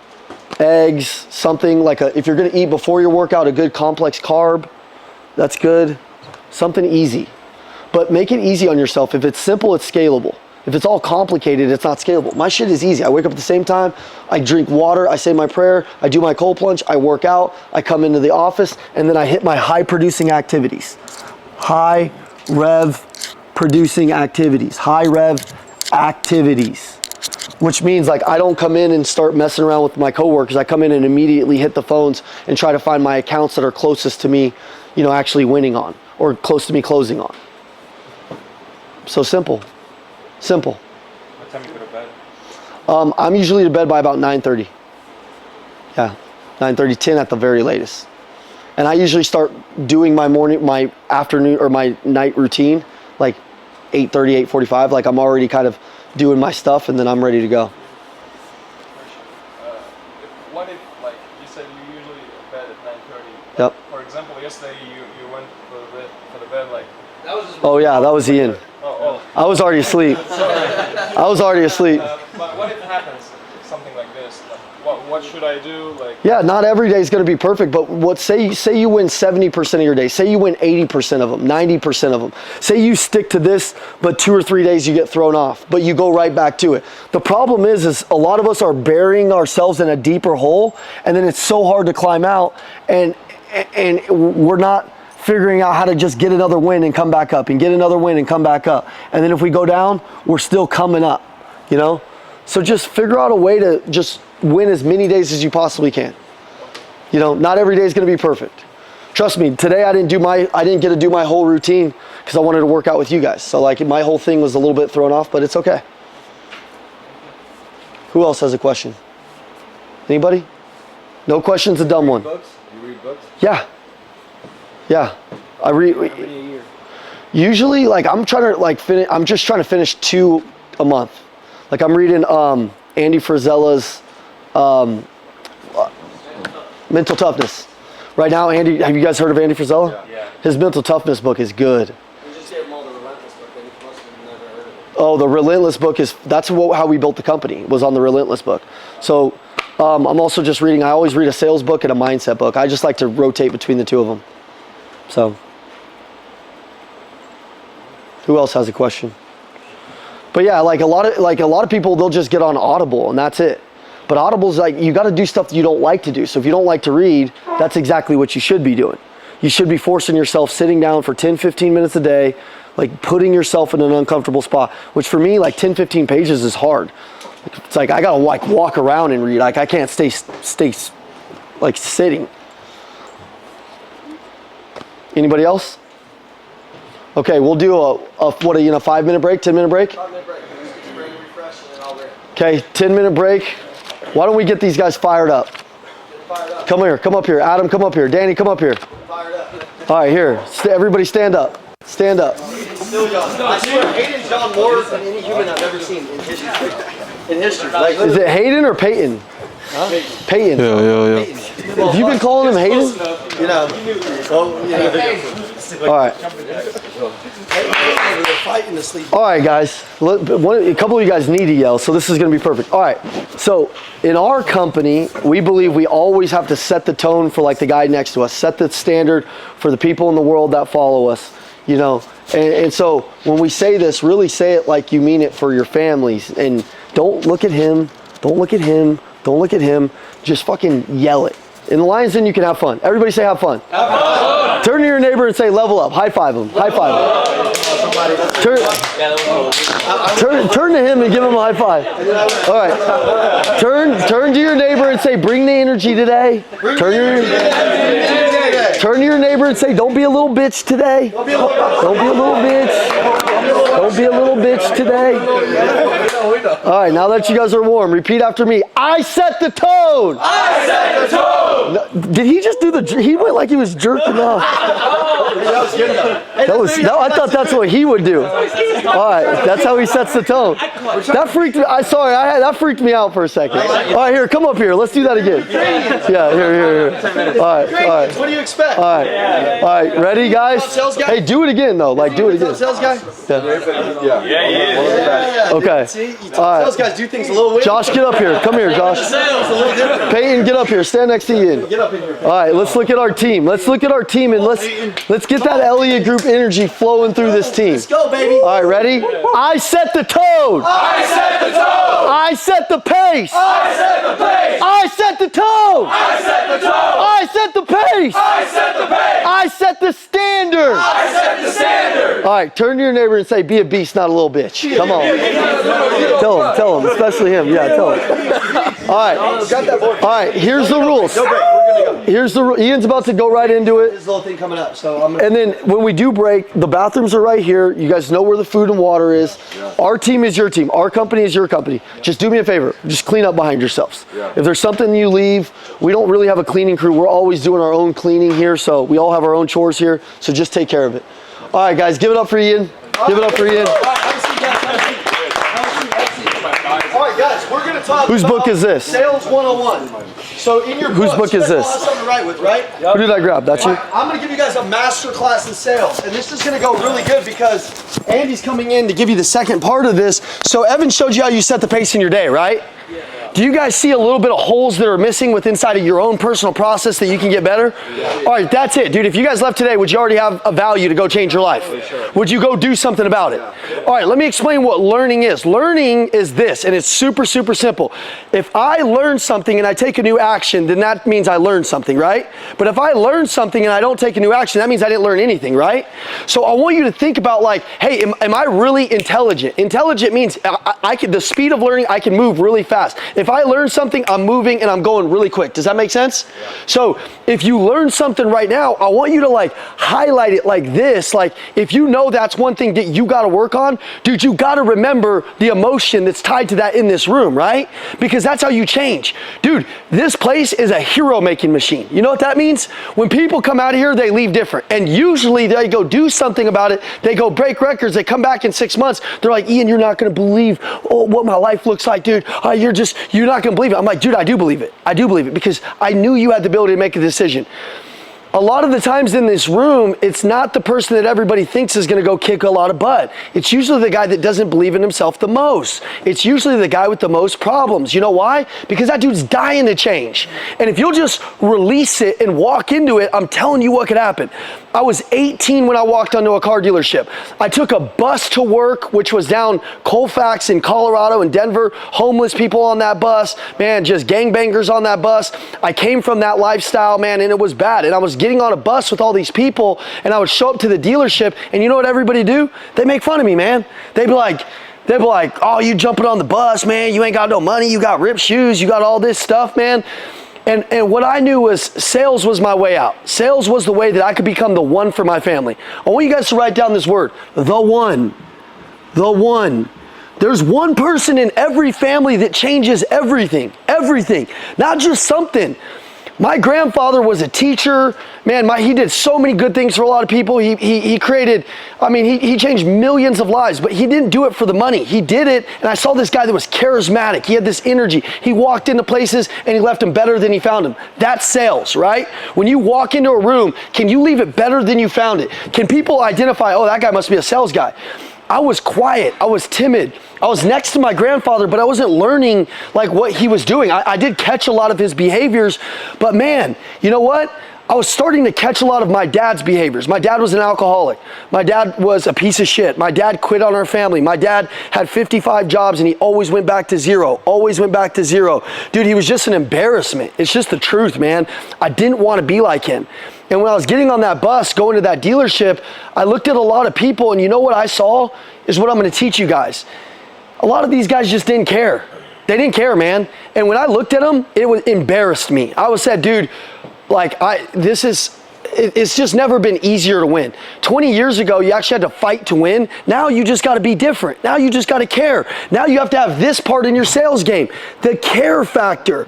eggs, something like if you're gonna eat before your workout, a good complex carb, that's good. Something easy, but make it easy on yourself. If it's simple, it's scalable. If it's all complicated, it's not scalable. My shit is easy. I wake up at the same time, I drink water, I say my prayer, I do my cold plunge, I work out, I come into the office, and then I hit my high producing activities. High rev producing activities. High rev activities. Which means, like, I don't come in and start messing around with my coworkers. I come in and immediately hit the phones and try to find my accounts that are closest to me, you know, actually winning on, or close to me closing on. So simple. Simple. What time you go to bed? I'm usually to bed by about 9:30. Yeah, 9:30, 10 at the very latest. And I usually start doing my afternoon or my night routine like 8:30, 8:45. Like, I'm already kind of doing my stuff, and then I'm ready to go. What if, like, you said you usually bed at 9:30? Yep. For example, yesterday you went for the bed like. That was just. Oh yeah, that was Ian. Oh. I was already asleep. I was already asleep. But what if it happens something like this? Like, what should I do? Like. Yeah, not every day is going to be perfect, but say you win 70% of your day. Say you win 80% of them, 90% of them. Say you stick to this, but 2 or 3 days you get thrown off, but you go right back to it. The problem is a lot of us are burying ourselves in a deeper hole, and then it's so hard to climb out. And and we're not figuring out how to just get another win and come back up and get another win and come back up. And then if we go down, we're still coming up, you know? So just figure out a way to just win as many days as you possibly can. You know, not every day is going to be perfect. Trust me, today I didn't get to do my whole routine because I wanted to work out with you guys. So like my whole thing was a little bit thrown off, but it's okay. Who else has a question? Anybody? No question's a dumb one. Books? You read books? Yeah. Yeah. I read. How many a year? Usually, like I'm just trying to finish 2 a month. Like I'm reading Andy Frisella's Mental Toughness. Right now, Andy, have you guys heard of Andy Frisella? Yeah. His Mental Toughness book is good. You just gave him all the Relentless book, but he must have never heard of it. Oh, the Relentless book that's how we built the company, was on the Relentless book. So I'm also just I always read a sales book and a mindset book. I just like to rotate between the two of them. So, who else has a question? But yeah, like a lot of people, they'll just get on Audible and that's it. But Audible's like, you got to do stuff that you don't like to do. So if you don't like to read, that's exactly what you should be doing. You should be forcing yourself, sitting down for 10, 15 minutes a day, like putting yourself in an uncomfortable spot, which for me, like 10, 15 pages is hard. It's like, I got to like walk around and read. Like I can't stay like sitting. Anybody else? Okay, we'll do a 5-minute break, 10-minute break? 5-minute break. Just get your brain refreshed and then I'll break. Okay, 10-minute break. Why don't we get these guys fired up? Fired up. Come up here. Adam, come up here. Danny, come up here. Fired up. All right, here. Everybody stand up. Stand up. Still young. I swear, Hayden's young more than any human I've ever seen in history. In history. Like, Is it Hayden or Peyton? huh? Peyton. Yeah. Have you been calling him Hayden? You know. Well, you know. All right. They're fighting to sleep. All right, guys. A couple of you guys need to yell, so this is going to be perfect. All right. So in our company, we believe we always have to set the tone for like the guy next to us, set the standard for the people in the world that follow us, you know. And so when we say this, really say it like you mean it for your families. And don't look at him. Don't look at him. Don't look at him. Just fucking yell it. In the Lions Den, you can have fun. Everybody say have fun. Have fun. Turn to your neighbor and say level up. High five him. High five him. Turn to him and give him a high five. All right. Turn to your neighbor and say bring the energy today. Turn to your neighbor and say don't be a little bitch today. Don't be a little bitch. Don't be a little bitch today. All right, now that you guys are warm, repeat after me. I set the tone. I set the tone. Did he just do he went like he was jerking off. I thought that's what he would do. All right, that's how he sets the tone. That freaked me. That freaked me out for a second. All right, here, come up here. Let's do that again. Yeah, here. All right. What do you expect? All right. Ready, guys? Hey, do it again though. Like, do it again. Sales guy? Yeah. Okay. See, you sales guys do things a little weird. Josh, get up here. Come here, Josh. Peyton, get up here. Stand next to Ian. Get up in here. All right, let's look at our team. Let's look at our team and let's get that Elliott Group energy flowing through this team. Let's go, baby. All right, ready? I set the tone. I set the tone. I set the pace. I set the pace. I set the tone. I set the tone. I set the pace. I set the pace. I set the standard. I set the standard. All right, turn to your neighbor and say, be a beast, not a little bitch. Come on. Tell him, especially him. Yeah, tell him. All right. All right, here's the rules. Ian's about to go right into it. This little thing coming up, so I'm gonna. And then when we do break, the bathrooms are right here. You guys know where the food and water is. Our team is your team. Our company is your company. Just do me a favor. Just clean up behind yourselves. If there's something you leave, we don't really have a cleaning crew. We're always doing our own cleaning here, so we all have our own chores here. So just take care of it. All right, guys, give it up for Ian. Give it up for Ian. All right, guys, we're gonna talk. Whose book is this? Sales 101. So in your Whose book is this? Something to write with, right? Who did I grab? That's you? I'm going to give you guys a masterclass in sales, and this is going to go really good because Andy's coming in to give you the second part of this. So Evan showed you how you set the pace in your day, right? Do you guys see a little bit of holes that are missing with inside of your own personal process that you can get better? All right, that's it, dude. If you guys left today, would you already have a value to go change your life? Would you go do something about it? All right, let me explain what learning is. Learning is this, and it's super, super simple. If I learn something and I take a new action, then that means I learned something, right? But if I learn something and I don't take a new action, that means I didn't learn anything, right? So I want you to think about like, hey, am I really intelligent? Intelligent means the speed of learning, I can move really fast. If I learn something, I'm moving and I'm going really quick. Does that make sense? Yeah. So if you learn something right now, I want you to like highlight it like this. Like if you know that's one thing that you got to work on, dude, you got to remember the emotion that's tied to that in this room, right? Because that's how you change. Dude, this place is a hero making machine. You know what that means? When people come out of here, they leave different. And usually they go do something about it. They go break records. They come back in 6 months. They're like, Ian, you're not going to believe what my life looks like, dude. You're not going to believe it. I'm like, dude, I do believe it. I do believe it because I knew you had the ability to make a decision. A lot of the times in this room, it's not the person that everybody thinks is going to go kick a lot of butt. It's usually the guy that doesn't believe in himself the most. It's usually the guy with the most problems. You know why? Because that dude's dying to change. And if you'll just release it and walk into it, I'm telling you what could happen. I was 18 when I walked onto a car dealership. I took a bus to work, which was down Colfax in Colorado and Denver. Homeless people on that bus, man, just gangbangers on that bus. I came from that lifestyle, man, and it was bad. And I was getting on a bus with all these people, and I would show up to the dealership, and you know what everybody do? They make fun of me, man. They'd be like, oh, you jumping on the bus, man. You ain't got no money. You got ripped shoes. You got all this stuff, man. And what I knew was sales was my way out. Sales was the way that I could become the one for my family. I want you guys to write down this word, the one. The one. There's one person in every family that changes everything. Everything. Not just something. My grandfather was a teacher. Man, he did so many good things for a lot of people. He created, he changed millions of lives, but he didn't do it for the money. He did it, and I saw this guy that was charismatic. He had this energy. He walked into places, and he left them better than he found them. That's sales, right? When you walk into a room, can you leave it better than you found it? Can people identify, oh, that guy must be a sales guy? I was quiet. I was timid. I was next to my grandfather, but I wasn't learning like what he was doing. I did catch a lot of his behaviors, but man, you know what? I was starting to catch a lot of my dad's behaviors. My dad was an alcoholic. My dad was a piece of shit. My dad quit on our family. My dad had 55 jobs and he always went back to zero. Always went back to zero. Dude, he was just an embarrassment. It's just the truth, man. I didn't want to be like him. And when I was getting on that bus, going to that dealership, I looked at a lot of people, and you know what I saw is what I'm going to teach you guys. A lot of these guys just didn't care. They didn't care, man. And when I looked at them, it embarrassed me. I was said, dude, like it's just never been easier to win. 20 years ago, you actually had to fight to win. Now you just got to be different. Now you just got to care. Now you have to have this part in your sales game, the care factor.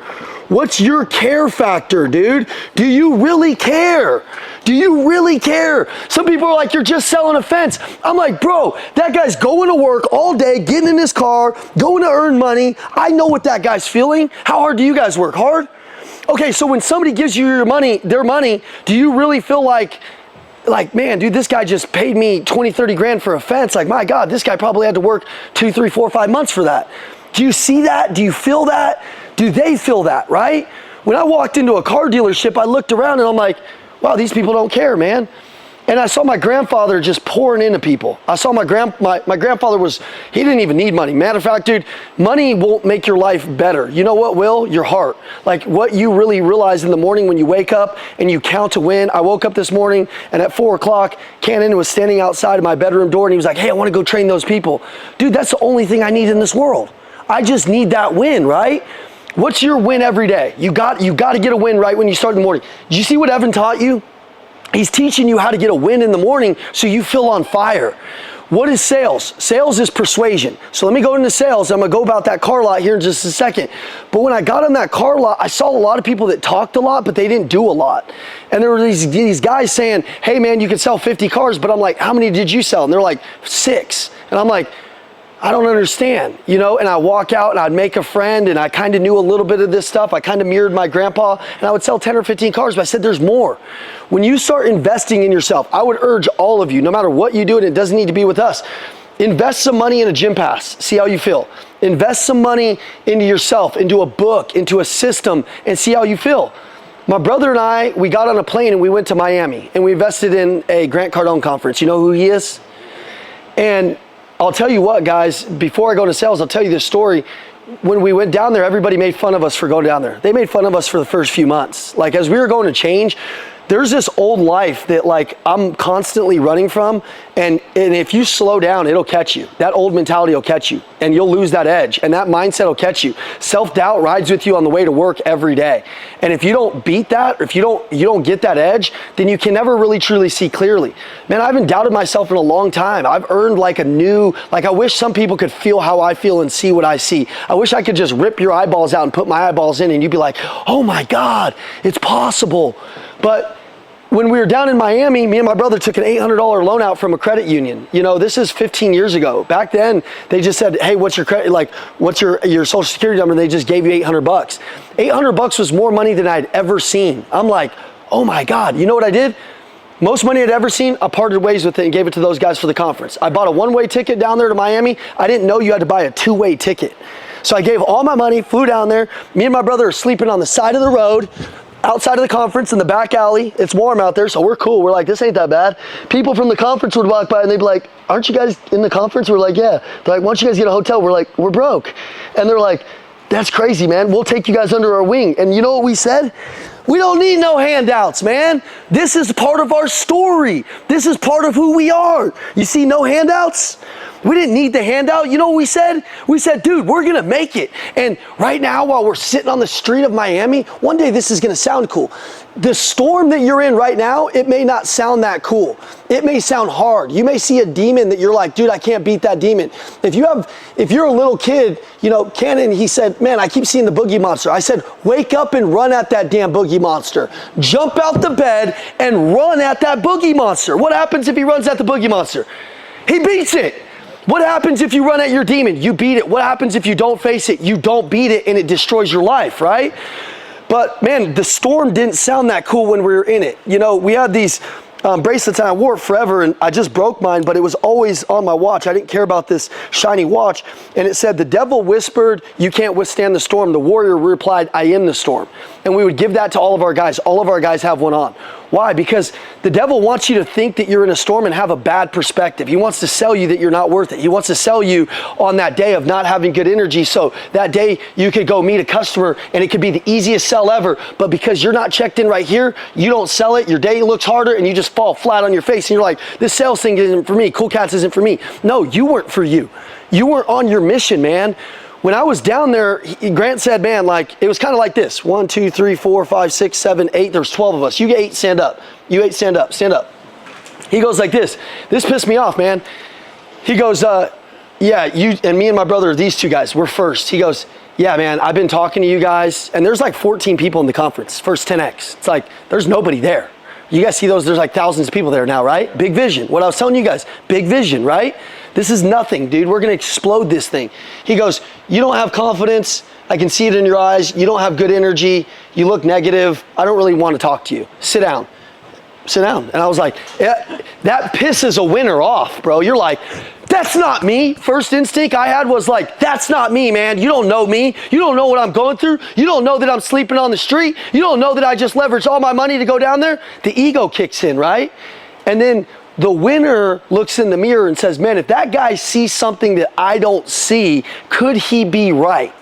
What's your care factor, dude? Do you really care? Do you really care? Some people are like, you're just selling a fence. I'm like, bro, that guy's going to work all day, getting in his car, going to earn money. I know what that guy's feeling. How hard do you guys work? Hard? Okay, so when somebody gives you their money, do you really feel like, man, dude, this guy just paid me 20, 30 grand for a fence. Like, my God, this guy probably had to work 2, 3, 4, 5 months for that. Do you see that? Do you feel that? Do they feel that, right? When I walked into a car dealership, I looked around and I'm like, wow, these people don't care, man. And I saw my grandfather just pouring into people. I saw my grandfather he didn't even need money. Matter of fact, dude, money won't make your life better. You know what will? Your heart. Like what you really realize in the morning when you wake up and you count to win. I woke up this morning and at 4 o'clock, Cannon was standing outside of my bedroom door and he was like, hey, I want to go train those people. Dude, that's the only thing I need in this world. I just need that win, right? What's your win every day? You got to get a win right when you start in the morning. Did you see what Evan taught you? He's teaching you how to get a win in the morning so you feel on fire. What is sales? Sales is persuasion. So let me go into sales. I'm going to go about that car lot here in just a second. But when I got on that car lot, I saw a lot of people that talked a lot, but they didn't do a lot. And there were these guys saying, hey man, you can sell 50 cars. But I'm like, how many did you sell? And they're like, 6. And I'm like, I don't understand, you know, and I walk out and I'd make a friend and I kind of knew a little bit of this stuff. I kind of mirrored my grandpa and I would sell 10 or 15 cars, but I said, there's more. When you start investing in yourself, I would urge all of you, no matter what you do, and it doesn't need to be with us, invest some money in a gym pass. See how you feel. Invest some money into yourself, into a book, into a system, and see how you feel. My brother and I, we got on a plane and we went to Miami and we invested in a Grant Cardone conference. You know who he is? And I'll tell you what, guys, before I go into sales, I'll tell you this story. When we went down there, everybody made fun of us for going down there. They made fun of us for the first few months. Like, as we were going to change, there's this old life that, like, I'm constantly running from, and if you slow down, it'll catch you. That old mentality will catch you, and you'll lose that edge, and that mindset will catch you. Self-doubt rides with you on the way to work every day. And if you don't beat that, or if you don't get that edge, then you can never really truly see clearly. Man, I haven't doubted myself in a long time. I've earned like I wish some people could feel how I feel and see what I see. I wish I could just rip your eyeballs out and put my eyeballs in, and you'd be like, oh my God, it's possible. But when we were down in Miami, me and my brother took an $800 loan out from a credit union. You know, this is 15 years ago. Back then, they just said, hey, what's your credit, like, what's your social security number? And they just gave you $800. $800 was more money than I'd ever seen. I'm like, oh my God. You know what I did? Most money I'd ever seen, I parted ways with it and gave it to those guys for the conference. I bought a one-way ticket down there to Miami. I didn't know you had to buy a two-way ticket. So I gave all my money, flew down there. Me and my brother are sleeping on the side of the road, outside of the conference in the back alley. It's warm out there, so we're cool. We're like, this ain't that bad. People from the conference would walk by and they'd be like, aren't you guys in the conference? We're like, yeah. They're like, why don't you guys get a hotel? We're like, we're broke. And they're like, that's crazy, man. We'll take you guys under our wing. And you know what we said? We don't need no handouts, man. This is part of our story. This is part of who we are. You see, no handouts? We didn't need the handout. You know what we said? We said, dude, we're gonna make it. And right now, while we're sitting on the street of Miami, one day this is gonna sound cool. The storm that you're in right now, it may not sound that cool. It may sound hard. You may see a demon that you're like, dude, I can't beat that demon. If you're a little kid, you know, Cannon, he said, man, I keep seeing the boogie monster. I said, wake up and run at that damn boogie monster. Jump out the bed and run at that boogie monster. What happens if he runs at the boogie monster? He beats it. What happens if you run at your demon? You beat it. What happens if you don't face it? You don't beat it, and it destroys your life, right? But man, the storm didn't sound that cool when we were in it. You know, we had these bracelets and I wore it forever, and I just broke mine, but it was always on my watch. I didn't care about this shiny watch. And it said, the devil whispered, you can't withstand the storm. The warrior replied, I am the storm. And we would give that to all of our guys. All of our guys have one on. Why? Because the devil wants you to think that you're in a storm and have a bad perspective. He wants to sell you that you're not worth it. He wants to sell you on that day of not having good energy. So that day you could go meet a customer and it could be the easiest sell ever. But because you're not checked in right here, you don't sell it. Your day looks harder and you just fall flat on your face. And you're like, this sales thing isn't for me. Cool Cats isn't for me. No, you weren't for you. You weren't on your mission, man. When I was down there, Grant said, man, like, it was kind of like this. 1, 2, 3, 4, 5, 6, 7, 8. There's 12 of us. You get 8, stand up. You 8, stand up, stand up. He goes like this. This pissed me off, man. He goes, yeah, you and me and my brother, these two guys, we're first. He goes, yeah, man, I've been talking to you guys. And there's like 14 people in the conference, first 10X. It's like, there's nobody there. You guys see those? There's like thousands of people there now, right? Big vision. What I was telling you guys, big vision, right? This is nothing, dude. We're going to explode this thing. He goes, you don't have confidence. I can see it in your eyes. You don't have good energy. You look negative. I don't really want to talk to you. Sit down. Sit down. And I was like, yeah, that pisses a winner off, bro. You're like, that's not me. First instinct I had was like, that's not me, man. You don't know me. You don't know what I'm going through. You don't know that I'm sleeping on the street. You don't know that I just leveraged all my money to go down there. The ego kicks in, right? And then the winner looks in the mirror and says, man, if that guy sees something that I don't see, could he be right?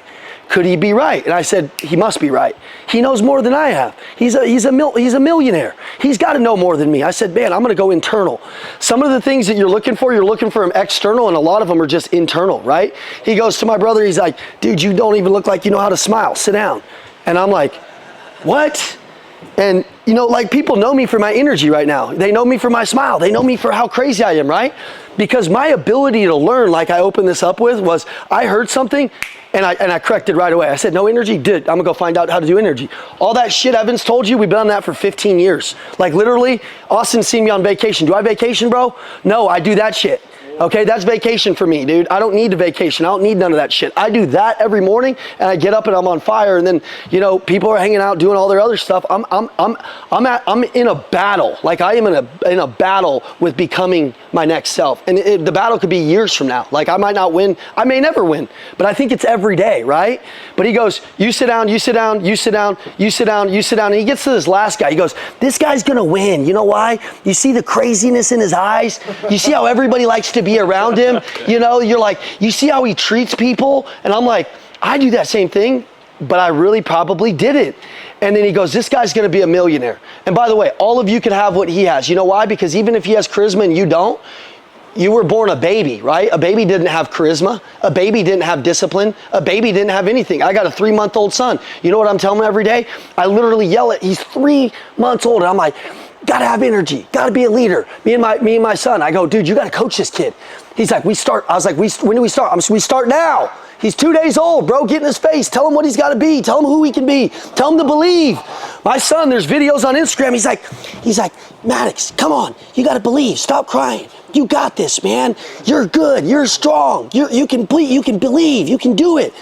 Could he be right? And I said, he must be right. He knows more than I have. He's a millionaire. He's got to know more than me. I said, man, I'm going to go internal. Some of the things that you're looking for them external, and a lot of them are just internal, right? He goes to my brother, he's like, dude, you don't even look like you know how to smile. Sit down. And I'm like, what? And you know, like, people know me for my energy right now. They know me for my smile. They know me for how crazy I am, right? Because my ability to learn, like I opened this up with, was I heard something and I corrected right away. I said, no energy? Dude, I'm gonna go find out how to do energy. All that shit Evan's told you, we've been on that for 15 years. Like, literally, Austin's seen me on vacation. Do I vacation, bro? No, I do that shit. Okay, that's vacation for me, dude. I don't need a vacation. I don't need none of that shit. I do that every morning, and I get up and I'm on fire. And then, you know, people are hanging out doing all their other stuff. I'm in a battle. Like I am in a battle with becoming my next self. And the battle could be years from now. Like I might not win. I may never win. But I think it's every day, right? But he goes, you sit down, you sit down, you sit down, you sit down, you sit down. And he gets to this last guy. He goes, this guy's gonna win. You know why? You see the craziness in his eyes. You see how everybody likes to be around him. You know, you're like, you see how he treats people? And I'm like, I do that same thing, but I really probably did it. And then he goes, this guy's gonna be a millionaire. And by the way, all of you can have what he has. You know why? Because even if he has charisma and you don't, you were born a baby, right? A baby didn't have charisma. A baby didn't have discipline. A baby didn't have anything. I got a 3-month-old son. You know what I'm telling him every day? I literally yell at, he's 3 months old, and I'm like, gotta have energy, gotta be a leader. Me and my son, I go, dude, you gotta coach this kid. He's like, we start. I was like, when do we start? We start now. He's 2 days old, bro. Get in his face. Tell him what he's gotta be. Tell him who he can be. Tell him to believe. My son, there's videos on Instagram. He's like, Maddox, come on. You gotta believe. Stop crying. You got this, man. You're good. You're strong. You can believe. You can do it.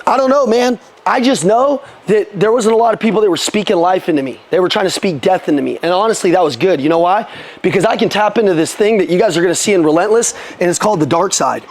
I don't know, man. I just know that there wasn't a lot of people that were speaking life into me. They were trying to speak death into me. And honestly, that was good. You know why? Because I can tap into this thing that you guys are going to see in Relentless, and it's called the dark side.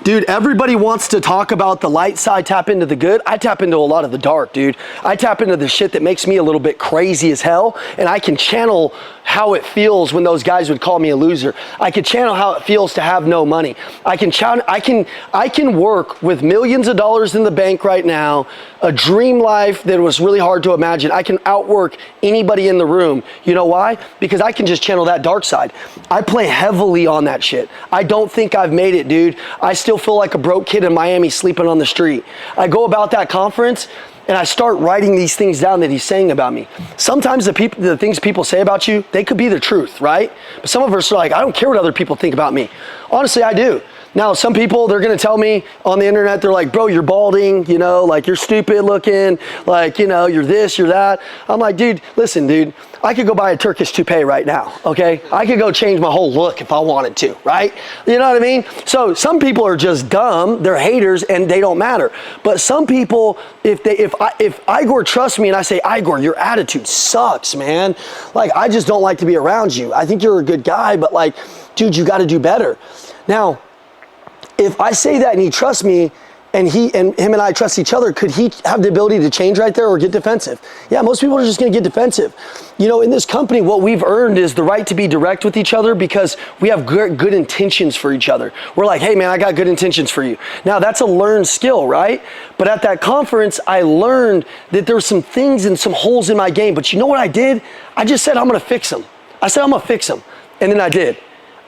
Dude, everybody wants to talk about the light side, tap into the good. I tap into a lot of the dark, dude. I tap into the shit that makes me a little bit crazy as hell, and I can channel how it feels when those guys would call me a loser. I can channel how it feels to have no money. I can work with millions of dollars in the bank right now, a dream life that was really hard to imagine. I can outwork anybody in the room. You know why? Because I can just channel that dark side. I play heavily on that shit. I don't think I've made it, dude. I still feel like a broke kid in Miami sleeping on the street. I go about that conference and I start writing these things down that he's saying about me. Sometimes the things people say about you, they could be the truth, right? But some of us are like, I don't care what other people think about me. Honestly, I do. Now, some people, they're gonna tell me on the internet, they're like, bro, you're balding, you know, like you're stupid looking, like, you know, you're this, you're that. I'm like, dude, listen, dude, I could go buy a Turkish toupee right now, okay? I could go change my whole look if I wanted to, right? You know what I mean? So some people are just dumb, they're haters, and they don't matter. But some people, if Igor trusts me and I say, Igor, your attitude sucks, man. Like, I just don't like to be around you. I think you're a good guy, but like, dude, you gotta do better. Now, if I say that and he trusts me, and him and I trust each other, could he have the ability to change right there or get defensive? Yeah, most people are just gonna get defensive. You know, in this company, what we've earned is the right to be direct with each other because we have good intentions for each other. We're like, hey man, I got good intentions for you. Now that's a learned skill, right? But at that conference, I learned that there were some things and some holes in my game, but you know what I did? I just said, I'm gonna fix them. I said, I'm gonna fix them. And then I did.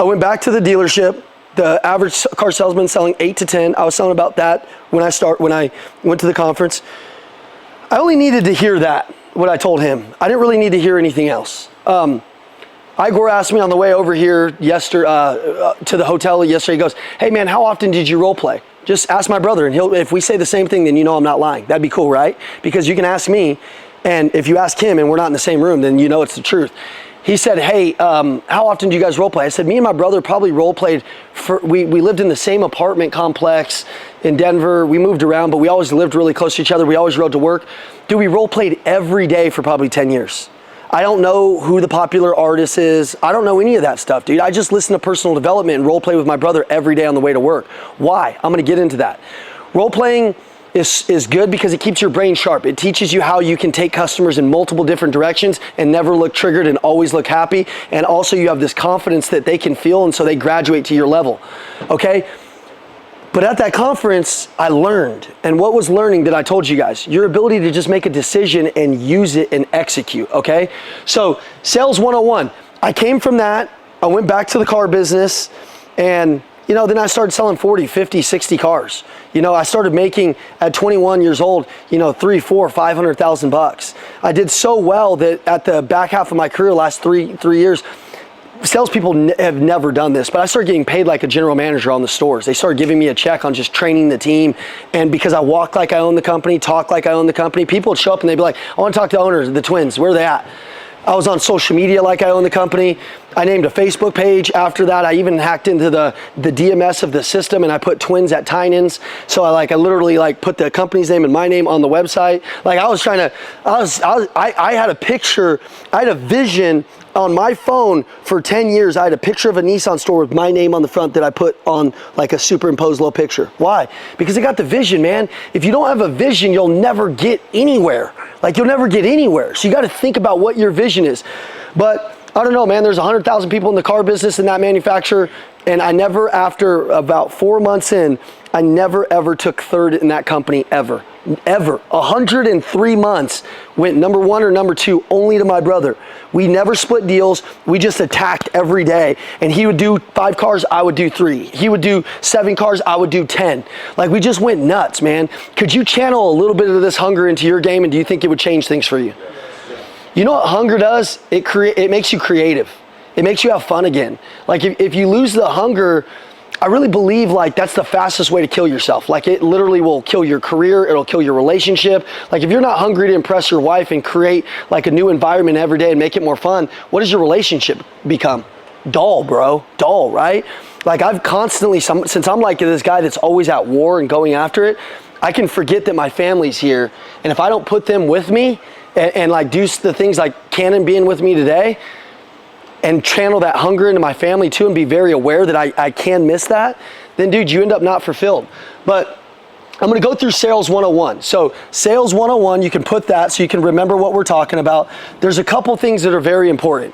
I went back to the dealership. The average car salesman selling 8 to 10. I was selling about that when I went to the conference. I only needed to hear that, what I told him. I didn't really need to hear anything else. Igor asked me on the way over here to the hotel yesterday, he goes, hey man, how often did you role play? Just ask my brother, and if we say the same thing, then you know I'm not lying. That'd be cool, right? Because you can ask me, and if you ask him and we're not in the same room, then you know it's the truth. He said, hey, how often do you guys role play? I said, me and my brother probably role played we lived in the same apartment complex in Denver. We moved around, but we always lived really close to each other. We always rode to work. Dude, we role played every day for probably 10 years. I don't know who the popular artist is. I don't know any of that stuff, dude. I just listen to personal development and role play with my brother every day on the way to work. Why? I'm gonna get into that. Role playing is good because it keeps your brain sharp. It teaches you how you can take customers in multiple different directions and never look triggered and always look happy. And also you have this confidence that they can feel, and so they graduate to your level, okay? But at that conference, I learned, and what was learning that I told you guys? Your ability to just make a decision and use it and execute, okay? So Sales 101, I came from that, I went back to the car business, and you know, then I started selling 40, 50, 60 cars. You know, I started making at 21 years old, you know, $300,000, $400,000, $500,000. I did so well that at the back half of my career, last three years, salespeople have never done this, but I started getting paid like a general manager on the stores. They started giving me a check on just training the team. And because I walk like I own the company, talk like I own the company, people would show up and they'd be like, I want to talk to the owners, the twins, where are they at? I was on social media like I own the company. I named a Facebook page after that. I even hacked into the DMS of the system, and I put twins at Tynan's. So I literally like put the company's name and my name on the website. Like I had a picture, I had a vision on my phone for 10 years. I had a picture of a Nissan store with my name on the front that I put on like a superimposed little picture. Why? Because I got the vision, man. If you don't have a vision, you'll never get anywhere. Like you'll never get anywhere. So you got to think about what your vision is. But I don't know, man, there's 100,000 people in the car business in that manufacturer. And I never, after about 4 months in, I never ever took third in that company ever. 103 months went number 1 or number 2 only to my brother. We never split deals. We just attacked every day. And he would do 5 cars, I would do 3. He would do 7 cars, I would do 10. Like we just went nuts, man. Could you channel a little bit of this hunger into your game, and do you think it would change things for you? You know what hunger does? It makes you creative. It makes you have fun again. Like if you lose the hunger, I really believe like that's the fastest way to kill yourself. Like it literally will kill your career. It'll kill your relationship. Like if you're not hungry to impress your wife and create like a new environment every day and make it more fun, what does your relationship become? Dull, bro. Dull, right? Like I've constantly, since I'm like this guy that's always at war and going after it, I can forget that my family's here. And if I don't put them with me and like do the things like Cannon being with me today, and channel that hunger into my family too, and be very aware that I can miss that, then dude, you end up not fulfilled. But I'm gonna go through Sales 101. So Sales 101, you can put that so you can remember what we're talking about. There's a couple things that are very important.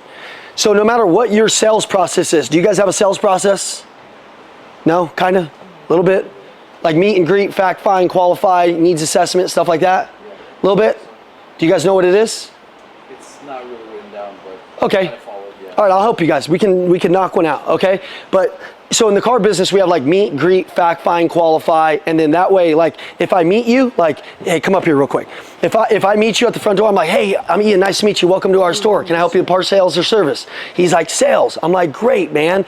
So no matter what your sales process is, do you guys have a sales process? No, kind of, a little bit? Like meet and greet, fact find, qualify, needs assessment, stuff like that? A little bit? Do you guys know what it is? It's not really written down, but okay. kind of followed, yeah. All right, I'll help you guys. We can knock one out, okay? But so in the car business, we have like meet, greet, fact find, qualify, and then that way, like if I meet you, like, hey, come up here real quick. If I meet you at the front door, I'm like, hey, I'm Ian, nice to meet you. Welcome to our store. Can I help you with part sales or service? He's like, sales. I'm like, great, man.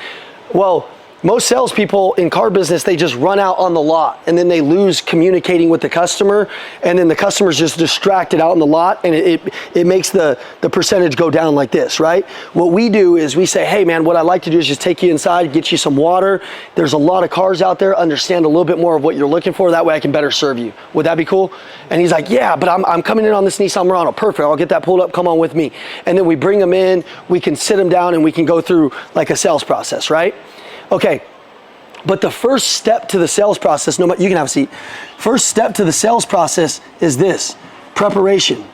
Well, most salespeople in car business, they just run out on the lot and then they lose communicating with the customer, and then the customer's just distracted out in the lot, and it makes the percentage go down like this, right? What we do is we say, hey man, what I'd like to do is just take you inside, get you some water. There's a lot of cars out there, understand a little bit more of what you're looking for. That way I can better serve you. Would that be cool? And he's like, yeah, but I'm coming in on this Nissan Murano. Perfect, I'll get that pulled up, come on with me. And then we bring them in, we can sit them down, and we can go through like a sales process, right? Okay, but the first step to the sales process, you can have a seat. First step to the sales process is this, preparation.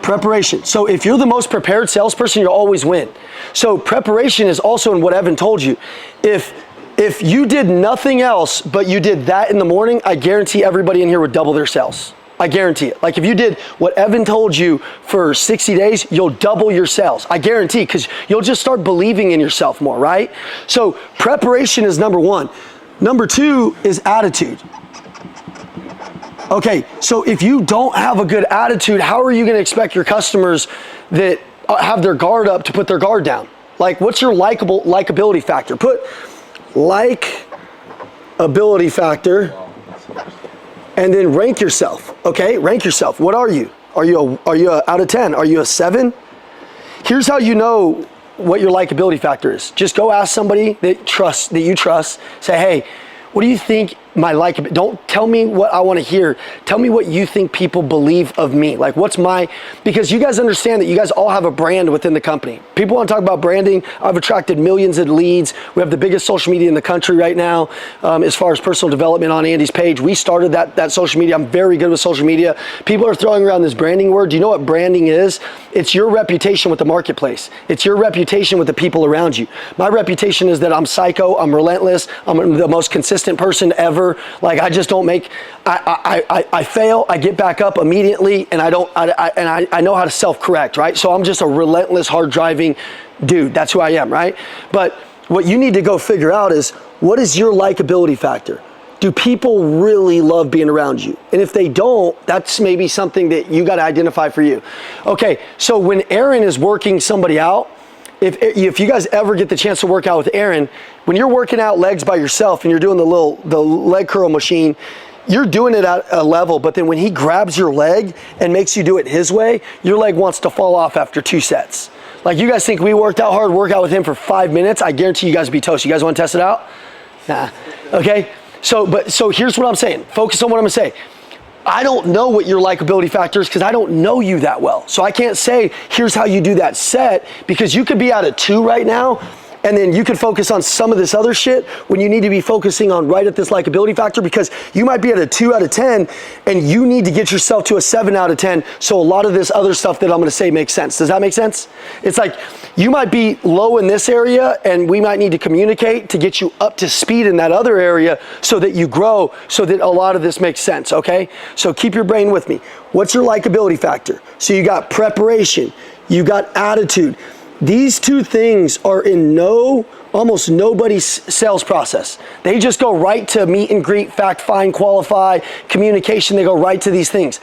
Preparation. So if you're the most prepared salesperson, you'll always win. So preparation is also in what Evan told you. If you did nothing else, but you did that in the morning, I guarantee everybody in here would double their sales. I guarantee it. Like if you did what Evan told you for 60 days, you'll double your sales. I guarantee, because you'll just start believing in yourself more, right? So preparation is number 1. Number 2 is attitude. Okay, so if you don't have a good attitude, how are you gonna expect your customers that have their guard up to put their guard down? Like what's your likability factor? Put likability factor. And then rank yourself, okay? Rank yourself. What are you? Are you a out of 10? Are you a 7? Here's how you know what your likability factor is. Just go ask somebody that you trust. Say, hey, what do you think my likability? Don't tell me what I want to hear. Tell me what you think people believe of me. Like because you guys understand that you guys all have a brand within the company. People want to talk about branding. I've attracted millions of leads. We have the biggest social media in the country right now as far as personal development on Andy's page. We started that social media. I'm very good with social media. People are throwing around this branding word. Do you know what branding is? It's your reputation with the marketplace. It's your reputation with the people around you. My reputation is that I'm psycho, I'm relentless, I'm the most consistent person ever. Like I just don't I fail, I get back up immediately, and I know how to self-correct, right? So I'm just a relentless, hard driving dude. That's who I am, right? But what you need to go figure out is, what is your likability factor? Do people really love being around you? And if they don't, that's maybe something that you got to identify for you. Okay, so when Aaron is working somebody out, if you guys ever get the chance to work out with Aaron, when you're working out legs by yourself and you're doing the leg curl machine, you're doing it at a level, but then when he grabs your leg and makes you do it his way, your leg wants to fall off after 2 sets. Like you guys think we worked out hard, work out with him for 5 minutes, I guarantee you guys would be toast. You guys want to test it out? Nah. Okay? So here's what I'm saying. Focus on what I'm gonna say. I don't know what your likability factor is because I don't know you that well. So I can't say, here's how you do that set, because you could be at a 2 right now, and then you could focus on some of this other shit when you need to be focusing on right at this likability factor, because you might be at a 2 out of 10 and you need to get yourself to a 7 out of 10. So a lot of this other stuff that I'm gonna say makes sense. Does that make sense? It's like you might be low in this area and we might need to communicate to get you up to speed in that other area so that you grow, so that a lot of this makes sense, okay? So keep your brain with me. What's your likability factor? So you got preparation, you got attitude. These 2 things are in almost nobody's sales process. They just go right to meet and greet, fact find, qualify, communication. They go right to these things.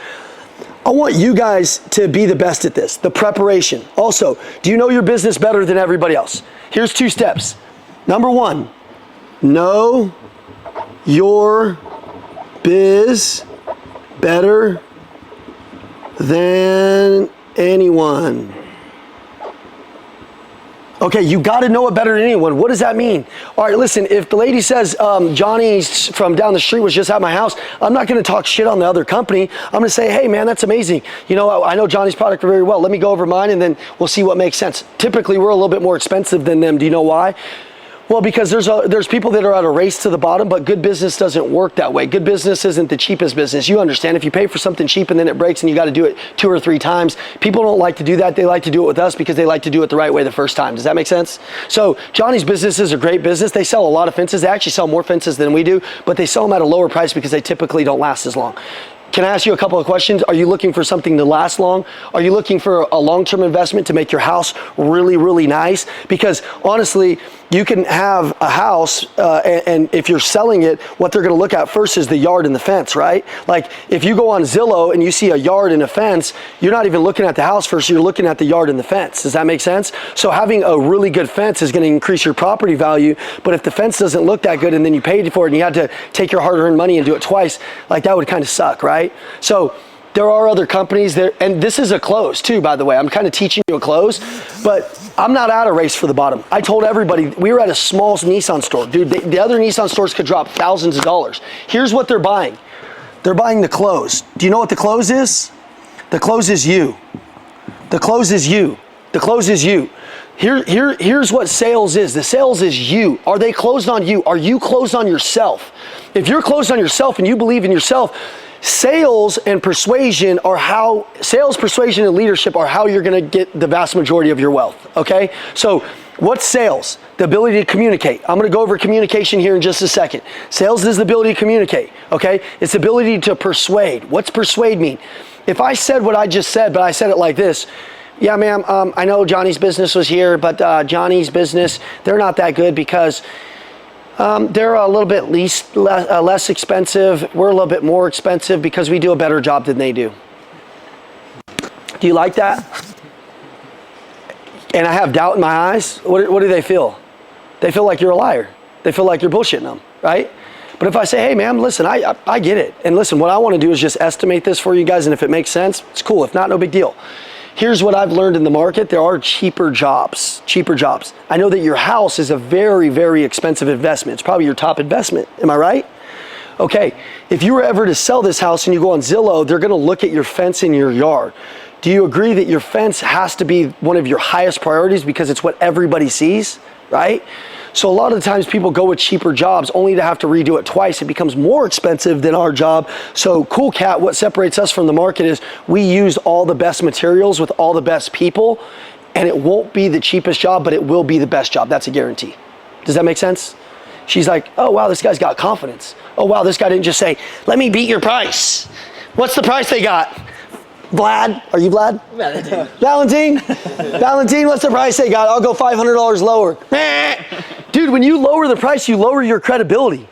I want you guys to be the best at this, the preparation. Also, do you know your business better than everybody else? Here's 2 steps. Number 1, know your biz better than anyone. Okay, you got to know it better than anyone. What does that mean? All right, listen, if the lady says Johnny from down the street was just at my house, I'm not going to talk shit on the other company. I'm going to say, hey, man, that's amazing. You know, I know Johnny's product very well. Let me go over mine, and then we'll see what makes sense. Typically, we're a little bit more expensive than them. Do you know why? Well, because there's people that are at a race to the bottom, but good business doesn't work that way. Good business isn't the cheapest business. You understand, if you pay for something cheap and then it breaks and you got to do it 2 or 3 times, people don't like to do that. They like to do it with us because they like to do it the right way the first time. Does that make sense? So Johnny's business is a great business. They sell a lot of fences. They actually sell more fences than we do, but they sell them at a lower price because they typically don't last as long. Can I ask you a couple of questions? Are you looking for something to last long? Are you looking for a long-term investment to make your house really, really nice? Because honestly, you can have a house and if you're selling it, what they're gonna look at first is the yard and the fence, right? Like if you go on Zillow and you see a yard and a fence, you're not even looking at the house first, you're looking at the yard and the fence. Does that make sense? So having a really good fence is gonna increase your property value, but if the fence doesn't look that good and then you paid for it and you had to take your hard-earned money and do it twice, like that would kind of suck, right? So there are other companies there, and this is a close too, by the way. I'm kind of teaching you a close, but I'm not at a race for the bottom. I told everybody, we were at a small Nissan store. Dude, the other Nissan stores could drop thousands of dollars. Here's what they're buying. They're buying the close. Do you know what the close is? The close is you. The close is you. The close is you. Here's what sales is. The sales is you. Are they closed on you? Are you closed on yourself? If you're closed on yourself and you believe in yourself, sales, persuasion, and leadership are how you're gonna get the vast majority of your wealth, okay? So what's sales? The ability to communicate. I'm gonna go over communication here in just a second. Sales is the ability to communicate, okay? It's the ability to persuade. What's persuade mean? If I said what I just said, but I said it like this, yeah, ma'am, I know Johnny's business was here, but Johnny's business, they're not that good because they're a little bit less expensive. We're a little bit more expensive because we do a better job than they do. Do you like that? And I have doubt in my eyes. What do they feel? They feel like you're a liar. They feel like you're bullshitting them, right? But if I say, hey, ma'am, listen, I get it. And listen, what I want to do is just estimate this for you guys. And if it makes sense, it's cool. If not, no big deal. Here's what I've learned in the market. There are cheaper jobs. I know that your house is a very, very expensive investment. It's probably your top investment. Am I right? Okay, if you were ever to sell this house and you go on Zillow, they're gonna look at your fence in your yard. Do you agree that your fence has to be one of your highest priorities because it's what everybody sees, right? So a lot of the times people go with cheaper jobs only to have to redo it twice. It becomes more expensive than our job. So Cool Cat, what separates us from the market is we use all the best materials with all the best people, and it won't be the cheapest job, but it will be the best job. That's a guarantee. Does that make sense? She's like, oh wow, this guy's got confidence. Oh wow, this guy didn't just say, let me beat your price. What's the price they got? Vlad, are you Vlad? Valentine? Valentine, what's the price they got? I'll go $500 lower. Dude, when you lower the price, you lower your credibility.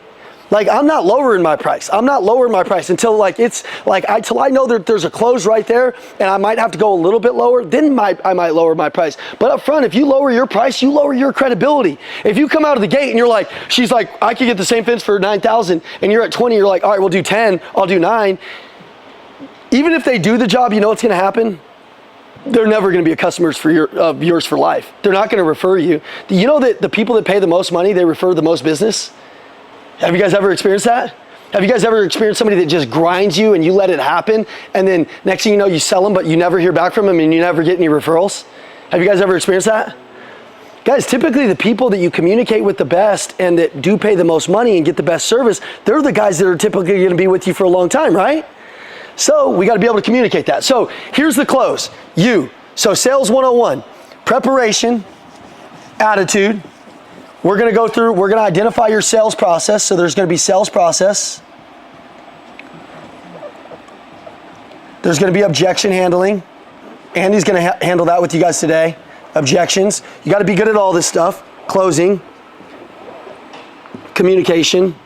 Like, I'm not lowering my price. I'm not lowering my price until till I know that there's a close right there and I might have to go a little bit lower, then I might lower my price. But up front, if you lower your price, you lower your credibility. If you come out of the gate and you're like, she's like, I could get the same fence for 9,000 and you're at 20, you're like, all right, we'll do 10, I'll do 9. Even if they do the job, you know what's gonna happen? they're never going to be a customer of yours for life. They're not going to refer you. You know that the people that pay the most money, they refer the most business? Have you guys ever experienced that? Have you guys ever experienced somebody that just grinds you and you let it happen, and then next thing you know, you sell them, but you never hear back from them and you never get any referrals? Have you guys ever experienced that? Guys, typically the people that you communicate with the best and that do pay the most money and get the best service, they're the guys that are typically going to be with you for a long time, right? So we got to be able to communicate that. So here's the close. So sales 101, preparation, attitude. We're going to go through, we're going to identify your sales process. So there's going to be sales process. There's going to be objection handling. Andy's going to handle that with you guys today. Objections. You got to be good at all this stuff. Closing. Communication.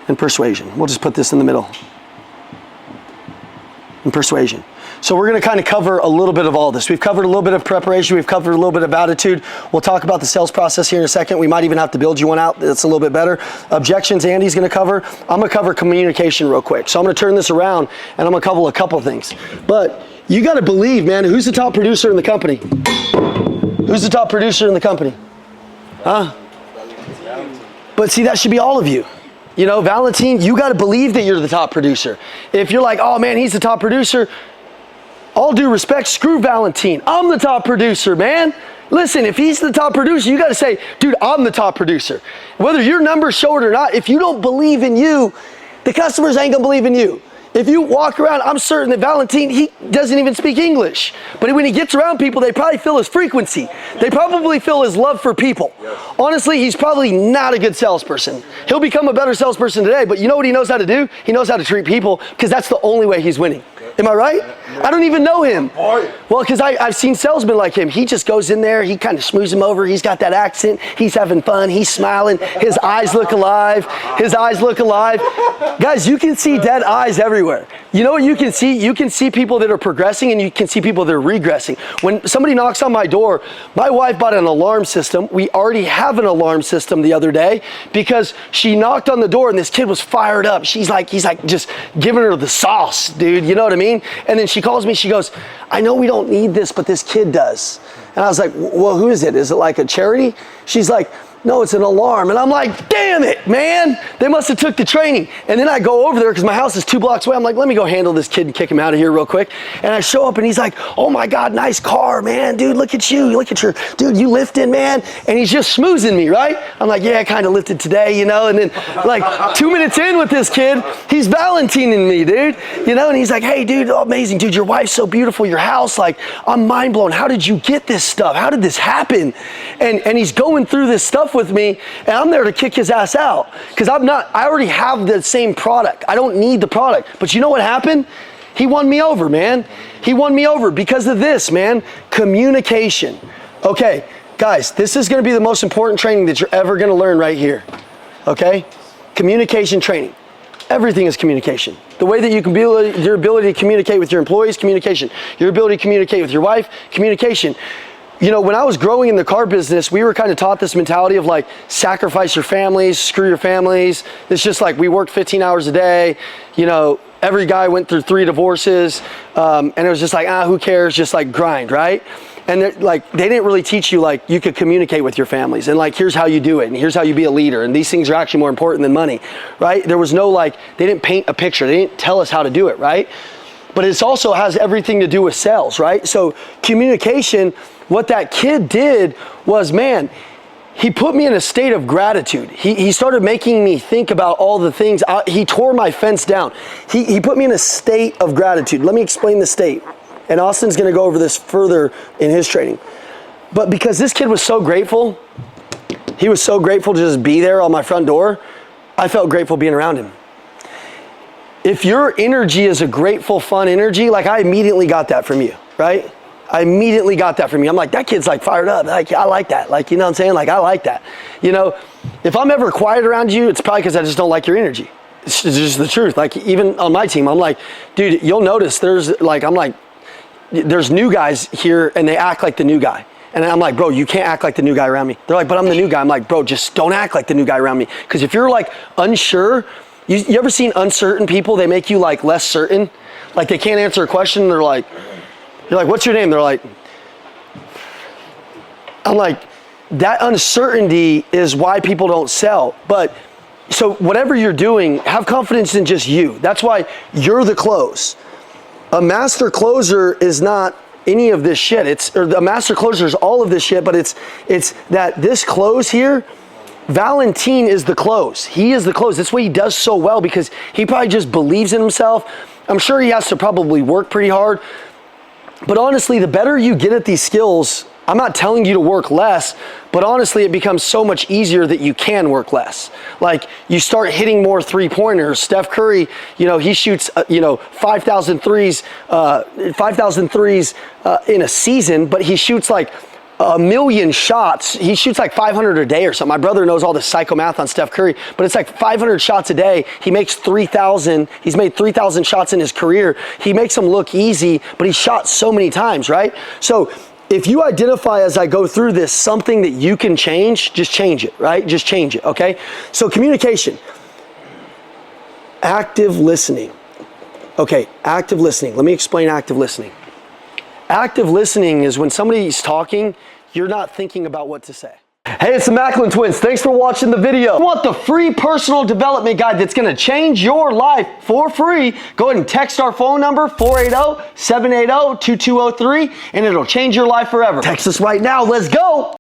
And persuasion. We'll just put this in the middle. And persuasion. So we're going to kind of cover a little bit of all this. We've covered a little bit of preparation. We've covered a little bit of attitude. We'll talk about the sales process here in a second. We might even have to build you one out that's a little bit better. Objections, Andy's going to cover. I'm going to cover communication real quick. So I'm going to turn this around and I'm going to cover a couple things. But you got to believe, man, who's the top producer in the company? Who's the top producer in the company? Huh? But see, that should be all of you. You know, Valentine, you got to believe that you're the top producer. If you're like, oh man, he's the top producer, all due respect, screw Valentine. I'm the top producer, man. Listen, if he's the top producer, you got to say, dude, I'm the top producer. Whether your numbers show it or not, if you don't believe in you, the customers ain't going to believe in you. If you walk around, I'm certain that Valentine, he doesn't even speak English. But when he gets around people, they probably feel his frequency. They probably feel his love for people. Honestly, he's probably not a good salesperson. He'll become a better salesperson today, but you know what he knows how to do? He knows how to treat people because that's the only way he's winning. Am I right? I don't even know him. Well, because I've seen salesmen like him. He just goes in there, he kind of smooths him over. He's got that accent. He's having fun. He's smiling. His eyes look alive. His eyes look alive. Guys, you can see dead eyes everywhere. You know what you can see? You can see people that are progressing and you can see people that are regressing. When somebody knocks on my door, my wife bought an alarm system. We already have an alarm system the other day because she knocked on the door and this kid was fired up. He's like just giving her the sauce, dude. You know what I mean? And then she calls me, she goes, I know we don't need this, but this kid does. And I was like, well, who is it? Is it like a charity? She's like, no, it's an alarm. And I'm like, damn it, man. They must have took the training. And then I go over there because my house is 2 blocks away. I'm like, let me go handle this kid and kick him out of here real quick. And I show up and he's like, oh my God, nice car, man. Dude, look at you. Look at your, dude, you lifted, man. And he's just smoozing me, right? I'm like, yeah, I kind of lifted today, you know. And then like 2 minutes in with this kid, he's Valentining me, dude. You know, and he's like, hey, dude, amazing. Dude, your wife's so beautiful. Your house, like, I'm mind blown. How did you get this stuff? How did this happen? And he's going through this stuff with me, and I'm there to kick his ass out because I already have the same product. I don't need the product. But you know what happened? He won me over, man. He won me over because of this, man. Communication. Okay, guys, this is going to be the most important training that you're ever going to learn right here. Okay? Communication training. Everything is communication. The way that you can build your ability to communicate with your employees, communication. Your ability to communicate with your wife, communication. You know, when I was growing in the car business, we were kind of taught this mentality of like, sacrifice your families, screw your families. It's just like, we worked 15 hours a day. You know, every guy went through 3 divorces. And it was just like, who cares? Just like grind, right? And like, they didn't really teach you like, you could communicate with your families. And like, here's how you do it. And here's how you be a leader. And these things are actually more important than money, right? There was no like, they didn't paint a picture. They didn't tell us how to do it, right? But it also has everything to do with sales, right? So communication, what that kid did was, man, he put me in a state of gratitude. He started making me think about all the things. He tore my fence down. He put me in a state of gratitude. Let me explain the state. And Austin's gonna go over this further in his training. But because this kid was so grateful, he was so grateful to just be there on my front door, I felt grateful being around him. If your energy is a grateful, fun energy, like I immediately got that from you, right? I immediately got that from you. I'm like, that kid's like fired up. Like, I like that. Like, you know what I'm saying? Like, I like that. You know, if I'm ever quiet around you, it's probably because I just don't like your energy. It's just the truth. Like, even on my team, I'm like, dude, you'll notice there's new guys here and they act like the new guy. And I'm like, bro, you can't act like the new guy around me. They're like, but I'm the new guy. I'm like, bro, just don't act like the new guy around me. Because if you're like unsure, You ever seen uncertain people? They make you like less certain. Like they can't answer a question. They're like, you're like, what's your name? They're like, I'm like, that uncertainty is why people don't sell. But so whatever you're doing, have confidence in just you. That's why you're the close. A master closer is not any of this shit. A master closer is all of this shit, but it's that this close here, Valentine is the close. He is the close. That's what he does so well because he probably just believes in himself. I'm sure he has to probably work pretty hard. But honestly, the better you get at these skills, I'm not telling you to work less, but honestly, it becomes so much easier that you can work less. Like you start hitting more 3-pointers. Steph Curry, he shoots, 5,000 threes in a season, but he shoots like 1,000,000 shots. He shoots like 500 a day or something. My brother knows all the psycho math on Steph Curry, but it's like 500 shots a day. He makes 3,000. He's made 3,000 shots in his career. He makes them look easy, but he shot so many times, right? So if you identify as I go through this something that you can change, just change it, right? Just change it, okay? So communication. Active listening. Okay, active listening. Let me explain active listening. Active listening is when somebody's talking, you're not thinking about what to say. Hey, it's the Macklin Twins. Thanks for watching the video. If you want the free personal development guide that's gonna change your life for free, go ahead and text our phone number, 480-780-2203, and it'll change your life forever. Text us right now. Let's go.